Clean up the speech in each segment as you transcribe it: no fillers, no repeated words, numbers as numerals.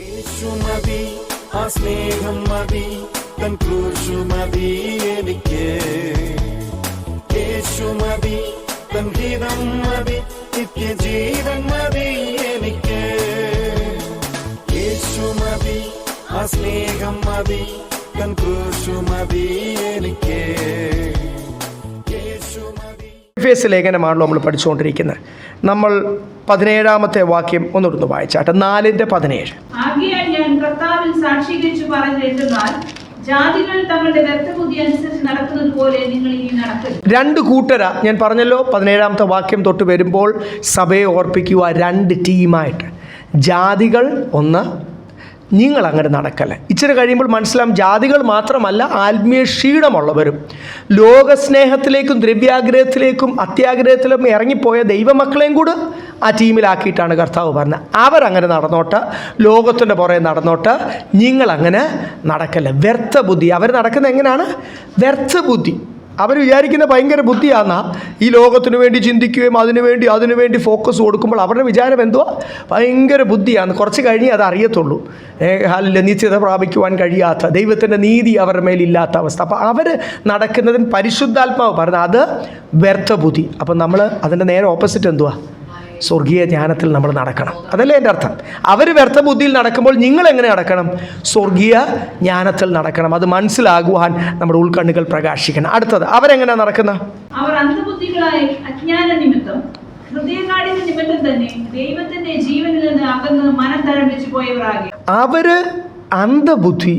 യേശു മതി, ആ സ്നേഹം മതി, തൻ ക്രൂശു മതി എനിക്ക്. യേശു മതി, തൻ ഹിതം മതി, നിത്യജീവൻ മതി എനിക്ക്. യേശു മതി, ആ സ്നേഹം മതി, തൻ ക്രൂശു മതി എനിക്ക്. യേശു മതി. എഫേസ്യ ലേഖനമാണല്ലോ നമ്മൾ പഠിച്ചുകൊണ്ടിരിക്കുന്നത്. നമ്മൾ 17-ാമത്തെ വാക്യം ഒന്നുകൂടെ വായിച്ചാട്ടെ. 4:17. ആകയാൽ ഞാൻ കർത്താവിൽ സാക്ഷീകരിച്ചു പറഞ്ഞിട്ടുണ്ടെന്നാൽ ജാതികൾ തങ്ങളുടെ വ്യർത്ഥബുദ്ധി അനുസരിച്ച് നടക്കുന്നത് പോലെ നിങ്ങൾ ഇനി നടക്കരുത്. 2 കൂട്ടരാ ഞാൻ പറഞ്ഞല്ലോ. 17-ാമത്തെ വാക്യം തൊട്ട് വരുമ്പോൾ സഭയെ ഓർപ്പിക്കുക 2 ടീമായിട്ട്. ജാതികൾ ഒന്ന്, നിങ്ങൾ അങ്ങനെ നടക്കല്ല. ഇച്ചിരി കഴിയുമ്പോൾ മനസ്സിലാവും ജാതികൾ മാത്രമല്ല ആത്മീയ ക്ഷീണമുള്ളവരും ലോകസ്നേഹത്തിലേക്കും ദ്രവ്യാഗ്രഹത്തിലേക്കും അത്യാഗ്രഹത്തിലും ഇറങ്ങിപ്പോയ ദൈവമക്കളെയും കൂടെ ആ ടീമിലാക്കിയിട്ടാണ് കർത്താവ് പറഞ്ഞത്. അവരങ്ങനെ നടന്നോട്ട്, ലോകത്തിൻ്റെ പുറകെ നടന്നോട്ട്, നിങ്ങളങ്ങനെ നടക്കല്ല. വ്യർത്ഥ ബുദ്ധി. അവർ നടക്കുന്നത് എങ്ങനെയാണ്? വ്യർത്ഥ ബുദ്ധി. അവർ വിചാരിക്കുന്ന ഭയങ്കര ബുദ്ധിയാണെന്നാ. ഈ ലോകത്തിനു വേണ്ടി ചിന്തിക്കുകയും അതിനുവേണ്ടി ഫോക്കസ് കൊടുക്കുമ്പോൾ അവരുടെ വിചാരം എന്തുവാ? ഭയങ്കര ബുദ്ധിയാണ്. കുറച്ച് കഴിഞ്ഞേ അത് അറിയത്തുള്ളൂ. നിത്യത പ്രാപിക്കുവാൻ കഴിയാത്ത, ദൈവത്തിൻ്റെ നീതി അവരുടെ മേലില്ലാത്ത അവസ്ഥ. അപ്പോൾ അവർ നടക്കുന്നതിന് പരിശുദ്ധാത്മാവ് പറഞ്ഞത് അത് വ്യർത്ഥ ബുദ്ധി. അപ്പം നമ്മൾ അതിൻ്റെ നേരെ ഓപ്പോസിറ്റ് എന്തുവാ? സ്വർഗീയ ജ്ഞാനത്തിൽ നമ്മൾ നടക്കണം. അതല്ലേ എൻ്റെ അർത്ഥം. അവർ വ്യർത്ഥ ബുദ്ധിയിൽ നടക്കുമ്പോൾ നിങ്ങൾ എങ്ങനെ നടക്കണം? സ്വർഗീയ ജ്ഞാനത്തിൽ നടക്കണം. അത് മനസ്സിലാകുവാൻ നമ്മുടെ ഉൾക്കണ്ണുകൾ പ്രകാശിക്കണം. അടുത്തത്, അവരെങ്ങനെയാണ് നടക്കുന്നത്? അവർ അന്ധബുദ്ധികളായ അജ്ഞാന നിമിത്തം, ഹൃദയകാഠിന്യ നിമിത്തം തന്നെ ദൈവത്തിന്റെ ജീവനിൽ നിന്ന് അകന്ന് മനം തഴമ്പിച്ചു പോയവരാകെ. അവര് അന്ധബുദ്ധി,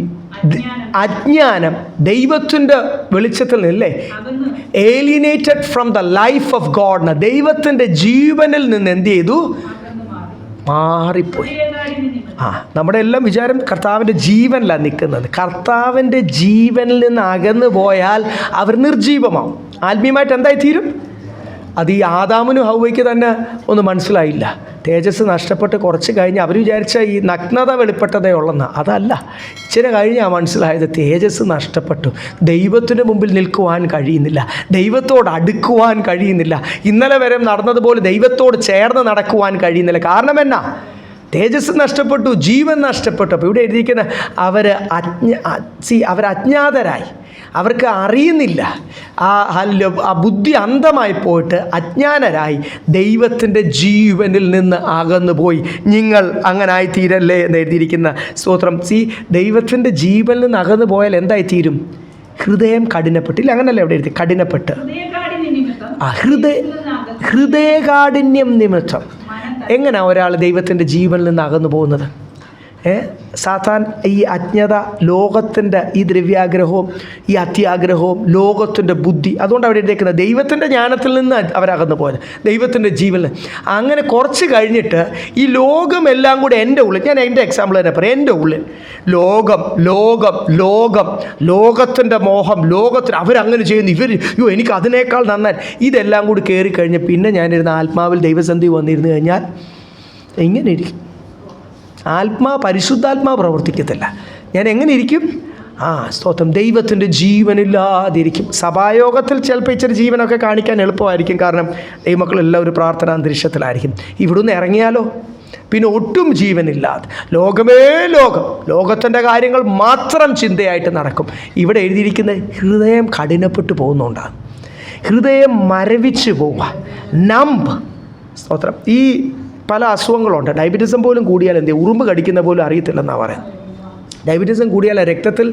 അജ്ഞാനം, ദൈവത്തിൻ്റെ വെളിച്ചത്തിൽ നിന്നല്ലേ, alienated from the life of God. ദൈവത്തിൻ്റെ ജീവനിൽ നിന്ന് എന്ത് ചെയ്തു? മാറിപ്പോയി. നമ്മുടെ എല്ലാം വിചാരം കർത്താവിൻ്റെ ജീവനിലാണ് നിൽക്കുന്നത്. കർത്താവിൻ്റെ ജീവനിൽ നിന്ന് അകന്നു പോയാൽ അവർ നിർജീവമാവും. ആത്മീയമായിട്ട് എന്തായി തീരും? അത് ഈ ആദാമിനും ഹൗവയ്ക്ക് തന്നെ ഒന്നും മനസ്സിലായില്ല. തേജസ് നഷ്ടപ്പെട്ട് കുറച്ച് കഴിഞ്ഞ് അവർ വിചാരിച്ച ഈ നഗ്നത വെളിപ്പെട്ടതേ ഉള്ളെന്ന്. അതല്ല, ഇച്ചിരി കഴിഞ്ഞാൽ മനസ്സിലായത് തേജസ് നഷ്ടപ്പെട്ടു. ദൈവത്തിന് മുമ്പിൽ നിൽക്കുവാൻ കഴിയുന്നില്ല, ദൈവത്തോട് അടുക്കുവാൻ കഴിയുന്നില്ല, ഇന്നലെ വരെ നടന്നതുപോലെ ദൈവത്തോട് ചേർന്ന് നടക്കുവാൻ കഴിയുന്നില്ല. കാരണം എന്നാ? തേജസ് നഷ്ടപ്പെട്ടു, ജീവൻ നഷ്ടപ്പെട്ടു. അപ്പോൾ ഇവിടെ എഴുതിയിരിക്കുന്ന അവർ അജ്ഞാതരായി, അവർക്ക് അറിയുന്നില്ല. ആ ബുദ്ധി അന്ധമായി പോയിട്ട് അജ്ഞാനരായി ദൈവത്തിൻ്റെ ജീവനിൽ നിന്ന് അകന്നു പോയി. നിങ്ങൾ അങ്ങനെ ആയിത്തീരല്ലേ എന്ന് എഴുതിയിരിക്കുന്ന സ്തോത്രം. ദൈവത്തിൻ്റെ ജീവനിൽ നിന്ന് അകന്നു പോയാൽ എന്തായിത്തീരും? ഹൃദയം കഠിനപ്പെട്ടില്ല, അങ്ങനല്ലേ അവിടെ എഴുതി? കഠിനപ്പെട്ട്. ഹൃദയകാഠിന്യം നിമിത്തം. എങ്ങനെയാണ് ഒരാൾ ദൈവത്തിൻ്റെ ജീവനിൽ നിന്ന് അകന്നു പോകുന്നത്? സാത്താൻ ഈ അജ്ഞത, ലോകത്തിൻ്റെ ഈ ദ്രവ്യാഗ്രഹവും ഈ അത്യാഗ്രഹവും ലോകത്തിൻ്റെ ബുദ്ധി, അതുകൊണ്ട് അവിടെ എഴുതിയിരിക്കുന്നത് ദൈവത്തിൻ്റെ ജ്ഞാനത്തിൽ നിന്ന് അവരകന്നു പോയത്, ദൈവത്തിൻ്റെ ജീവനിൽ. അങ്ങനെ കുറച്ച് കഴിഞ്ഞിട്ട് ഈ ലോകമെല്ലാം കൂടി എൻ്റെ ഉള്ളിൽ, ഞാൻ എൻ്റെ എക്സാമ്പിൾ തന്നെ പറയാം, എൻ്റെ ഉള്ളിൽ ലോകത്തിൻ്റെ മോഹം, ലോകത്തിന് അവരങ്ങനെ ചെയ്യുന്നു, എനിക്ക് അതിനേക്കാൾ നന്നായി, ഇതെല്ലാം കൂടി കയറി കഴിഞ്ഞ് പിന്നെ ഞാനിരുന്ന ആത്മാവിൽ ദൈവസന്ധി വന്നിരുന്നു കഴിഞ്ഞാൽ ഇങ്ങനെ ഇരിക്കും. പരിശുദ്ധാത്മാവ് പ്രവർത്തിക്കത്തില്ല. ഞാൻ എങ്ങനെ ഇരിക്കും? സ്തോത്രം, ദൈവത്തിൻ്റെ ജീവനില്ലാതിരിക്കും. സഭായോഗത്തിൽ ചിലപ്പോൾ ഇച്ചിരി ജീവനൊക്കെ കാണിക്കാൻ എളുപ്പമായിരിക്കും, കാരണം ദൈവമക്കളെല്ലാം ഒരു പ്രാർത്ഥനാ അന്തരീക്ഷത്തിലായിരിക്കും. ഇവിടുന്ന് ഇറങ്ങിയാലോ പിന്നെ ഒട്ടും ജീവനില്ലാതെ ലോകത്തിൻ്റെ കാര്യങ്ങൾ മാത്രം ചിന്തയായിട്ട് നടക്കും. ഇവിടെ എഴുതിയിരിക്കുന്നത് ഹൃദയം കഠിനപ്പെട്ടു പോകുന്നുണ്ടാകും, ഹൃദയം മരവിച്ച് പോവുക, സ്തോത്രം. ഈ പല അസുഖങ്ങളുണ്ട്. ഡയബറ്റീസും പോലും കൂടിയാൽ ഉറുമ്പ് കടിക്കുന്ന പോലും അറിയത്തില്ലെന്നാണ് പറയുന്നത്. ഡയബറ്റീസും കൂടിയാൽ രക്തത്തിൽ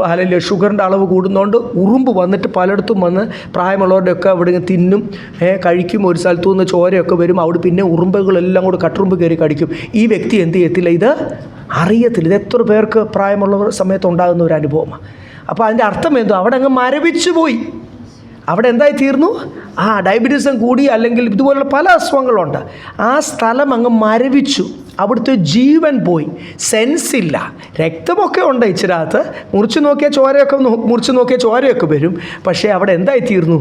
അല്ലെങ്കിൽ ഷുഗറിൻ്റെ അളവ് കൂടുന്നതുകൊണ്ട് ഉറുമ്പ് വന്നിട്ട് പലയിടത്തും വന്ന് പ്രായമുള്ളവരുടെയൊക്കെ അവിടെ തിന്നും, കഴിക്കും. ഒരു സ്ഥലത്തു നിന്ന് ചോരയൊക്കെ വരും, അവിടെ പിന്നെ ഉറുമ്പുകളെല്ലാം കൂടെ കട്ടുറുമ്പ് കയറി കടിക്കും. ഈ വ്യക്തി എന്ത് ചെയ്യത്തില്ല? ഇത് അറിയത്തില്ല. ഇത് എത്ര പേർക്ക് പ്രായമുള്ളവർ സമയത്ത് ഉണ്ടാകുന്ന ഒരു അനുഭവമാണ്. അപ്പോൾ അതിൻ്റെ അർത്ഥം എന്തോ? അവിടെ അങ്ങ് മരവിച്ചു പോയി. അവിടെ എന്തായി തീർന്നു? ഡയബറ്റീസും കൂടി, അല്ലെങ്കിൽ ഇതുപോലുള്ള പല അസുഖങ്ങളുണ്ട്. ആ സ്ഥലം അങ്ങ് മരവിച്ചു, അവിടുത്തെ ജീവൻ പോയി, സെൻസില്ല. രക്തമൊക്കെ ഉണ്ട് ഇച്ചിരകത്ത്, മുറിച്ച് നോക്കിയാൽ ചോരയൊക്കെ വരും. പക്ഷേ അവിടെ എന്തായി തീർന്നു?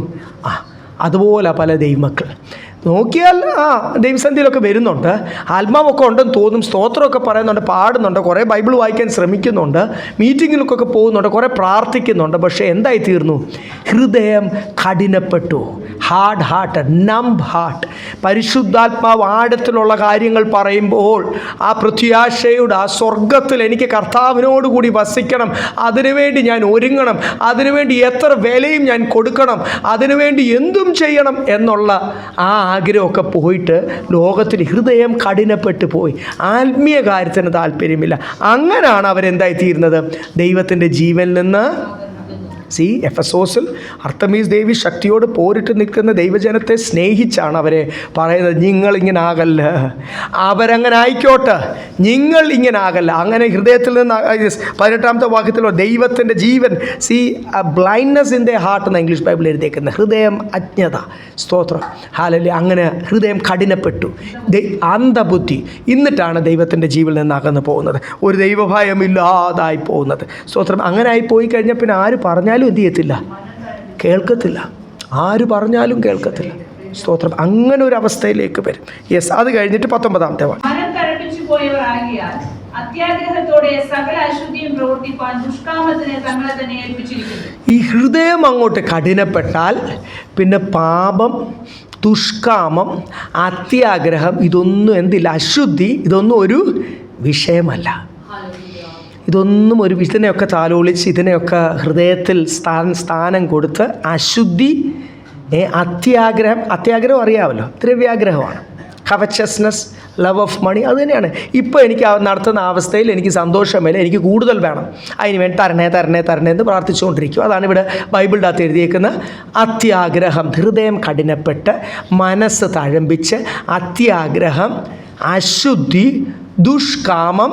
അതുപോലെ പല ദൈവമക്കൾ നോക്കിയാൽ ദൈവസന്ധിയിലൊക്കെ വരുന്നുണ്ട്, ആത്മാവൊക്കെ ഉണ്ടെന്ന് തോന്നും, സ്തോത്രമൊക്കെ പറയുന്നുണ്ട്, പാടുന്നുണ്ട്, കുറേ ബൈബിൾ വായിക്കാൻ ശ്രമിക്കുന്നുണ്ട്, മീറ്റിങ്ങിലൊക്കെ പോകുന്നുണ്ട്, കുറേ പ്രാർത്ഥിക്കുന്നുണ്ട്. പക്ഷേ എന്തായി തീർന്നു? ഹൃദയം കഠിനപ്പെട്ടു. Hard heart, numb heart. പരിശുദ്ധാത്മാവ് ആഴത്തിലുള്ള കാര്യങ്ങൾ പറയുമ്പോൾ ആ പ്രത്യാശയുടെ, ആ സ്വർഗത്തിൽ എനിക്ക് കർത്താവിനോട് കൂടി വസിക്കണം, അതിനുവേണ്ടി ഞാൻ ഒരുങ്ങണം, അതിനുവേണ്ടി എത്ര വിലയും ഞാൻ കൊടുക്കണം, അതിനുവേണ്ടി എന്തും ചെയ്യണം എന്നുള്ള ആ ആഗ്രഹമൊക്കെ പോയിട്ട് ലോകത്തിൽ ഹൃദയം കഠിനപ്പെട്ടു പോയി. ആത്മീയ കാര്യത്തിന് താല്പര്യമില്ല. അങ്ങനെയാണ് അവരെന്തായി തീരുന്നത്? ദൈവത്തിൻ്റെ ജീവനിൽ നിന്ന് എഫെസോസിൽ അർത്തമീസ് ദേവി ശക്തിയോട് പോരിട്ട് നിൽക്കുന്ന ദൈവജനത്തെ സ്നേഹിച്ചാണ് അവരെ പറയുന്നത്, നിങ്ങളിങ്ങനെ ആകല്ല, അവരങ്ങനെ ആയിക്കോട്ടെ, നിങ്ങൾ ഇങ്ങനെ ആകല്ല. അങ്ങനെ ഹൃദയത്തിൽ നിന്ന് 18ാമത്തെ വാക്യത്തിലോ ദൈവത്തിൻ്റെ ജീവൻ ബ്ലൈൻഡ്നെസ് ഇൻ ദ ഹാർട്ട് എന്ന ഇംഗ്ലീഷ് ബൈബിൾ എഴുതിയേക്കുന്നത്, ഹൃദയം അജ്ഞത. സ്തോത്രം, ഹാലലൂയ. അങ്ങനെ ഹൃദയം കഠിനപ്പെട്ടു, അന്ധബുദ്ധി. എന്നിട്ടാണ് ദൈവത്തിൻ്റെ ജീവനിൽ നിന്ന് അകന്നു പോകുന്നത്, ഒരു ദൈവഭയമില്ലാതായി പോകുന്നത്. സ്തോത്രം. അങ്ങനെ ആയി പോയി കഴിഞ്ഞാൽ പിന്നെ ആര് പറഞ്ഞാലും എന്ത് ചെയ്യത്തില്ല? കേൾക്കത്തില്ല. ആര് പറഞ്ഞാലും കേൾക്കത്തില്ല. സ്തോത്രം. അങ്ങനെ ഒരു അവസ്ഥയിലേക്ക് വരും. യെസ്. അത് കഴിഞ്ഞിട്ട് 19ാമത്തെ വാക്യം, ഈ ഹൃദയം അങ്ങോട്ട് കഠിനപ്പെട്ടാൽ പിന്നെ പാപം, ദുഷ്കാമം, അത്യാഗ്രഹം, ഇതൊന്നും എന്തില്ല, അശുദ്ധി, ഇതൊന്നും ഒരു വിഷയമല്ല. ഇതൊന്നും ഒരു ഇതിനെയൊക്കെ താലോലിച്ച് ഇതിനെയൊക്കെ ഹൃദയത്തിൽ സ്ഥാനം കൊടുത്ത് അശുദ്ധി, അത്യാഗ്രഹം അറിയാമല്ലോ, ദ്രവ്യാഗ്രഹമാണ്. കവച്ചസ്നെസ്, ലവ് ഓഫ് മണി, അത് തന്നെയാണ്. ഇപ്പോൾ എനിക്ക് നടത്തുന്ന അവസ്ഥയിൽ എനിക്ക് സന്തോഷമില്ല, എനിക്ക് കൂടുതൽ വേണം, അതിന് വേണ്ടി തരണേ തരണേ തരണേ എന്ന് പ്രാർത്ഥിച്ചുകൊണ്ടിരിക്കും. അതാണ് ഇവിടെ ബൈബിളിൻ്റെ അകത്ത് എഴുതിയേക്കുന്ന അത്യാഗ്രഹം. ഹൃദയം കഠിനപ്പെട്ട് മനസ്സ് തഴമ്പിച്ച് അത്യാഗ്രഹം, അശുദ്ധി, ദുഷ്കാമം,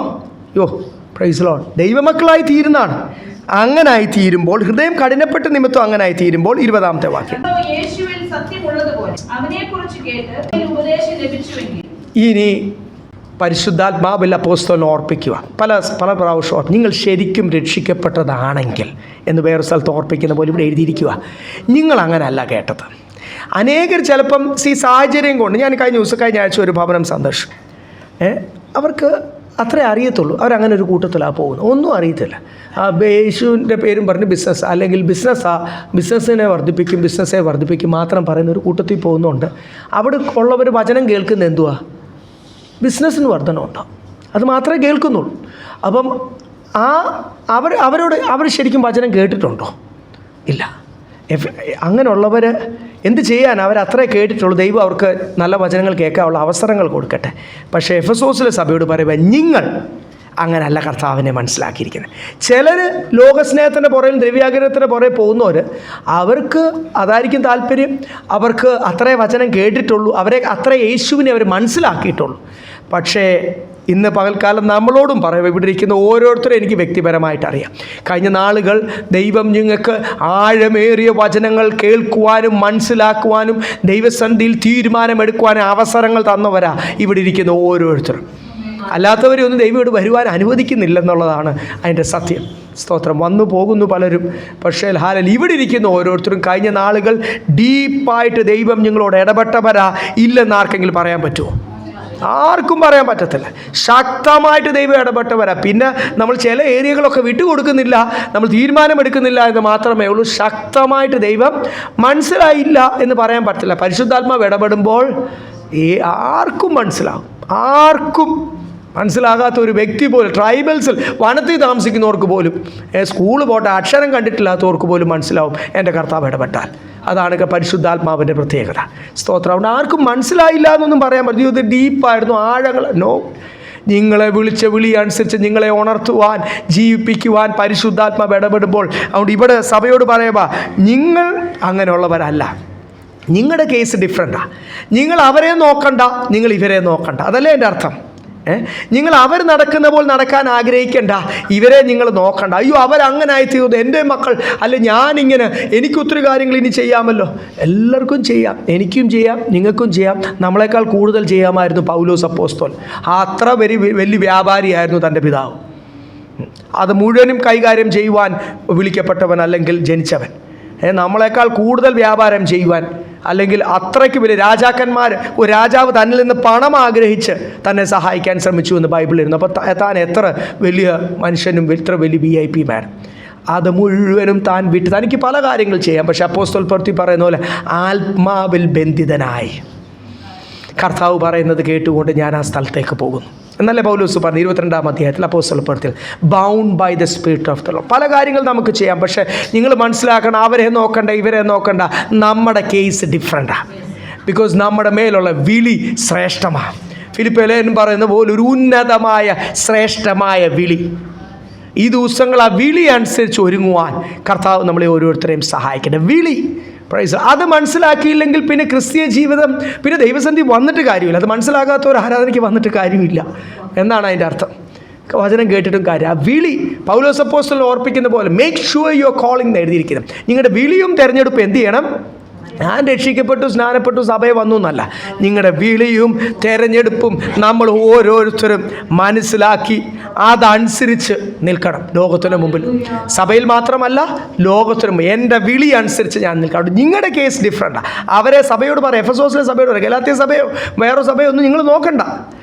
പ്രൈസ് ലോർഡ്, ദൈവമക്കളായി തീരുന്നതാണ്. അങ്ങനായി തീരുമ്പോൾ, ഹൃദയം കഠിനപ്പെട്ട നിമിത്തം അങ്ങനായി തീരുമ്പോൾ 20ാമത്തെ വാക്യം, ഇനി പരിശുദ്ധാത്മാവിൽ അപ്പോസ്തലൻ ഓർപ്പിക്കുക, പല പ്രാവശ്യം, നിങ്ങൾ ശരിക്കും രക്ഷിക്കപ്പെട്ടതാണെങ്കിൽ എന്ന് വേറെ സ്ഥലത്ത് ഓർപ്പിക്കുന്ന പോലെ ഇവിടെ എഴുതിയിരിക്കുക. നിങ്ങൾ അങ്ങനെയല്ല കേട്ടത്. അനേകർ ചിലപ്പം സാഹചര്യം കൊണ്ട്, ഞാൻ കഴിഞ്ഞ ആഴ്ച ഒരു ഭവനം സന്ദർശിച്ചു. അവർക്ക് അത്രേ അറിയത്തുള്ളൂ, അവരങ്ങനെ ഒരു കൂട്ടത്തിലാണ് പോകുന്നത്, ഒന്നും അറിയത്തില്ല. യേശുവിൻ്റെ പേരും പറഞ്ഞ് ബിസിനസ്, അല്ലെങ്കിൽ ബിസിനസ്സിനെ വർദ്ധിപ്പിക്കും മാത്രം പറയുന്ന ഒരു കൂട്ടത്തിൽ പോകുന്നുണ്ട്. അവിടെ ഉള്ളവർ വചനം കേൾക്കുന്ന എന്തുവാ? ബിസിനസ്സിന് വർധനമുണ്ടോ, അത് മാത്രമേ കേൾക്കുന്നുള്ളൂ. അപ്പം അവർ ശരിക്കും വചനം കേട്ടിട്ടുണ്ടോ? ഇല്ല. അങ്ങനെയുള്ളവർ എന്ത് ചെയ്യാൻ? അവരത്രേ കേട്ടിട്ടുള്ളൂ. ദൈവം അവർക്ക് നല്ല വചനങ്ങൾ കേൾക്കാനുള്ള അവസരങ്ങൾ കൊടുക്കട്ടെ. പക്ഷേ എഫെസോസിലെ സഭയോട് പറയുക, നിങ്ങൾ അങ്ങനല്ല കർത്താവിനെ മനസ്സിലാക്കിയിരിക്കുന്നത്. ചിലർ ലോകസ്നേഹത്തിൻ്റെ പുറകിൽ, ദ്രവ്യാഗ്രഹത്തിൻ്റെ പുറകെ പോകുന്നവർ, അവർക്ക് അതായിരിക്കും താല്പര്യം, അവർക്ക് അത്രേ വചനം കേട്ടിട്ടുള്ളൂ, അത്രേ യേശുവിനെ അവർ മനസ്സിലാക്കിയിട്ടുള്ളൂ. പക്ഷേ ഇന്ന് പകൽക്കാലം നമ്മളോടും പറയുക, ഇവിടെ ഇരിക്കുന്ന ഓരോരുത്തരും എനിക്ക് വ്യക്തിപരമായിട്ട് അറിയാം. കഴിഞ്ഞ നാളുകൾ ദൈവം നിങ്ങൾക്ക് ആഴമേറിയ വചനങ്ങൾ കേൾക്കുവാനും മനസ്സിലാക്കുവാനും ദൈവസന്നിധിയിൽ തീരുമാനമെടുക്കുവാനും അവസരങ്ങൾ തന്നവരാ ഇവിടെ ഇരിക്കുന്ന ഓരോരുത്തരും. അല്ലാത്തവരെ ഒന്നും ദൈവം ഇവിടെ വരുവാൻ അനുവദിക്കുന്നില്ലെന്നുള്ളതാണ് അതിൻ്റെ സത്യം. സ്തോത്രം. വന്നു പോകുന്നു പലരും. പക്ഷേ ഇവിടെ ഇരിക്കുന്ന ഓരോരുത്തരും കഴിഞ്ഞ നാളുകൾ ഡീപ്പായിട്ട് ദൈവം നിങ്ങളോട് ഇടപെട്ടവരാ ഇല്ലെന്ന് ആർക്കെങ്കിലും പറയാൻ പറ്റുമോ? ആർക്കും പറയാൻ പറ്റത്തില്ല. ശക്തമായിട്ട് ദൈവം ഇടപെട്ടവരാ. പിന്നെ നമ്മൾ ചില ഏരിയകളൊക്കെ വിട്ടുകൊടുക്കുന്നില്ല, നമ്മൾ തീരുമാനമെടുക്കുന്നില്ല എന്ന് മാത്രമേ ഉള്ളൂ. ശക്തമായിട്ട് ദൈവം മനസ്സിലായില്ല എന്ന് പറയാൻ പറ്റില്ല. പരിശുദ്ധാത്മാവ് ഇടപെടുമ്പോൾ ആർക്കും മനസ്സിലാവും. ആർക്കും മനസ്സിലാകാത്ത ഒരു വ്യക്തി പോലും, ട്രൈബൽസിൽ വനത്തിൽ താമസിക്കുന്നവർക്ക് പോലും, സ്കൂള് പോട്ടെ അക്ഷരം കണ്ടിട്ടില്ലാത്തവർക്ക് പോലും മനസ്സിലാവും എൻ്റെ കർത്താവ് ഇടപെട്ടാൽ. അതാണ് പരിശുദ്ധാത്മാവിൻ്റെ പ്രത്യേകത. സ്തോത്രം. അതുകൊണ്ട് ആർക്കും മനസ്സിലായില്ല എന്നൊന്നും പറയാൻ പറ്റില്ല. ഇത് ഡീപ്പായിരുന്നു, ആഴങ്ങൾ. നിങ്ങളെ വിളിച്ച വിളി അനുസരിച്ച് നിങ്ങളെ ഉണർത്തുവാൻ, ജീവിപ്പിക്കുവാൻ പരിശുദ്ധാത്മാവ് ഇടപെടുമ്പോൾ, അതുകൊണ്ട് ഇവിടെ സഭയോട് പറയുക, നിങ്ങൾ അങ്ങനെയുള്ളവരല്ല. നിങ്ങളുടെ കേസ് ഡിഫറെൻറ്റാണ്. നിങ്ങൾ അവരെ നോക്കണ്ട, നിങ്ങൾ ഇവരെ നോക്കണ്ട. അതല്ലേ എൻ്റെ അർത്ഥം. നിങ്ങൾ അവർ നടക്കുന്ന പോലെ നടക്കാൻ ആഗ്രഹിക്കേണ്ട, ഇവരെ നിങ്ങൾ നോക്കണ്ട. അയ്യോ അവരങ്ങനായി തീർന്നു, എൻ്റെ മക്കൾ അല്ലെ, ഞാനിങ്ങനെ, എനിക്ക് ഒത്തിരി കാര്യങ്ങൾ ഇനി ചെയ്യാമല്ലോ. എല്ലാവർക്കും ചെയ്യാം, എനിക്കും ചെയ്യാം, നിങ്ങൾക്കും ചെയ്യാം. നമ്മളെക്കാൾ കൂടുതൽ ചെയ്യാമായിരുന്നു പൗലോസ് അപ്പോസ്തലൻ. അത്ര വലിയ വ്യാപാരിയായിരുന്നു തൻ്റെ പിതാവ്. അത് മുഴുവനും കൈകാര്യം ചെയ്യുവാൻ വിളിക്കപ്പെട്ടവൻ അല്ലെങ്കിൽ ജനിച്ചവൻ. നമ്മളെക്കാൾ കൂടുതൽ വ്യാപാരം ചെയ്യുവാൻ അല്ലെങ്കിൽ അത്രയ്ക്ക് വലിയ രാജാക്കന്മാർ, ഒരു രാജാവ് തന്നിൽ നിന്ന് പണം ആഗ്രഹിച്ച് തന്നെ സഹായിക്കാൻ ശ്രമിച്ചു എന്ന് ബൈബിളിലിരുന്നു. അപ്പോൾ താൻ എത്ര വലിയ മനുഷ്യനും എത്ര വലിയ VIP മാൻ, അത് മുഴുവനും താൻ വിട്ട് തനിക്ക് പല കാര്യങ്ങൾ ചെയ്യാം. പക്ഷേ അപ്പോസ്തലൻ പ്രവൃത്തി പറയുന്ന പോലെ ആത്മാവിൽ ബന്ധിതനായി കർത്താവ് പറയുന്നത് കേട്ടുകൊണ്ട് ഞാൻ ആ സ്ഥലത്തേക്ക് പോകുന്നു എന്നല്ലേ പൗലോസ് പറഞ്ഞു 22-ാം അധ്യായത്തിൽ അപ്പോസ്തലൻ പ്രവൃത്തിയിൽ. Bound by the spirit of the Lord. പല കാര്യങ്ങൾ നമുക്ക് ചെയ്യാം. പക്ഷേ നിങ്ങൾ മനസ്സിലാക്കണം, അവരെ നോക്കണ്ട ഇവരെ നോക്കണ്ട, നമ്മുടെ കേസ് ഡിഫറെൻറ്റാണ്. ബിക്കോസ് നമ്മുടെ മേലുള്ള വിളി ശ്രേഷ്ഠമാണ്. ഫിലിപ്പിലേനും പറയുന്ന പോലെ ഒരു ഉന്നതമായ ശ്രേഷ്ഠമായ വിളി. ഈ ദിവസങ്ങൾ ആ വിളി അനുസരിച്ച് ഒരുങ്ങുവാൻ കർത്താവ് നമ്മളെ ഓരോരുത്തരെയും സഹായിക്കട്ടെ. വിളി പ്രൈസ് അത് മനസ്സിലാക്കിയില്ലെങ്കിൽ പിന്നെ ക്രിസ്തീയ ജീവിതം, പിന്നെ ദൈവസന്ധി വന്നിട്ട് കാര്യമില്ല. അത് മനസ്സിലാകാത്ത ഒരു ആരാധനയ്ക്ക് വന്നിട്ട് കാര്യമില്ല എന്നാണ് അതിൻ്റെ അർത്ഥം. വചനം കേട്ടിട്ടും കാര്യം. ആ വിളി പൗലോസ് അപ്പോസ്തലൻ ഓർപ്പിക്കുന്ന പോലെ make sure you are calling എന്ന് എഴുതിയിരിക്കുന്നത്. നിങ്ങളുടെ വിളിയും തിരഞ്ഞെടുപ്പ് എന്ത് ചെയ്യണം? ഞാൻ രക്ഷിക്കപ്പെട്ടു സ്നാനപ്പെട്ടു സഭയെ വന്നു എന്നല്ല, നിങ്ങളുടെ വിളിയും തിരഞ്ഞെടുപ്പും നമ്മൾ ഓരോരുത്തരും മനസ്സിലാക്കി അതനുസരിച്ച് നിൽക്കണം ലോകത്തിന് മുമ്പിൽ. സഭയിൽ മാത്രമല്ല ലോകത്തിനും എൻ്റെ വിളി അനുസരിച്ച് ഞാൻ നിൽക്കണം. നിങ്ങളുടെ കേസ് ഡിഫറെൻറ്റാണ്. അവരെ സഭയോട് പറയാം, എഫെസോസിലെ സഭയോട് പറയാം, ഗലാത്യ സഭയോ വേറെ സഭയോ ഒന്നും നിങ്ങൾ നോക്കണ്ട.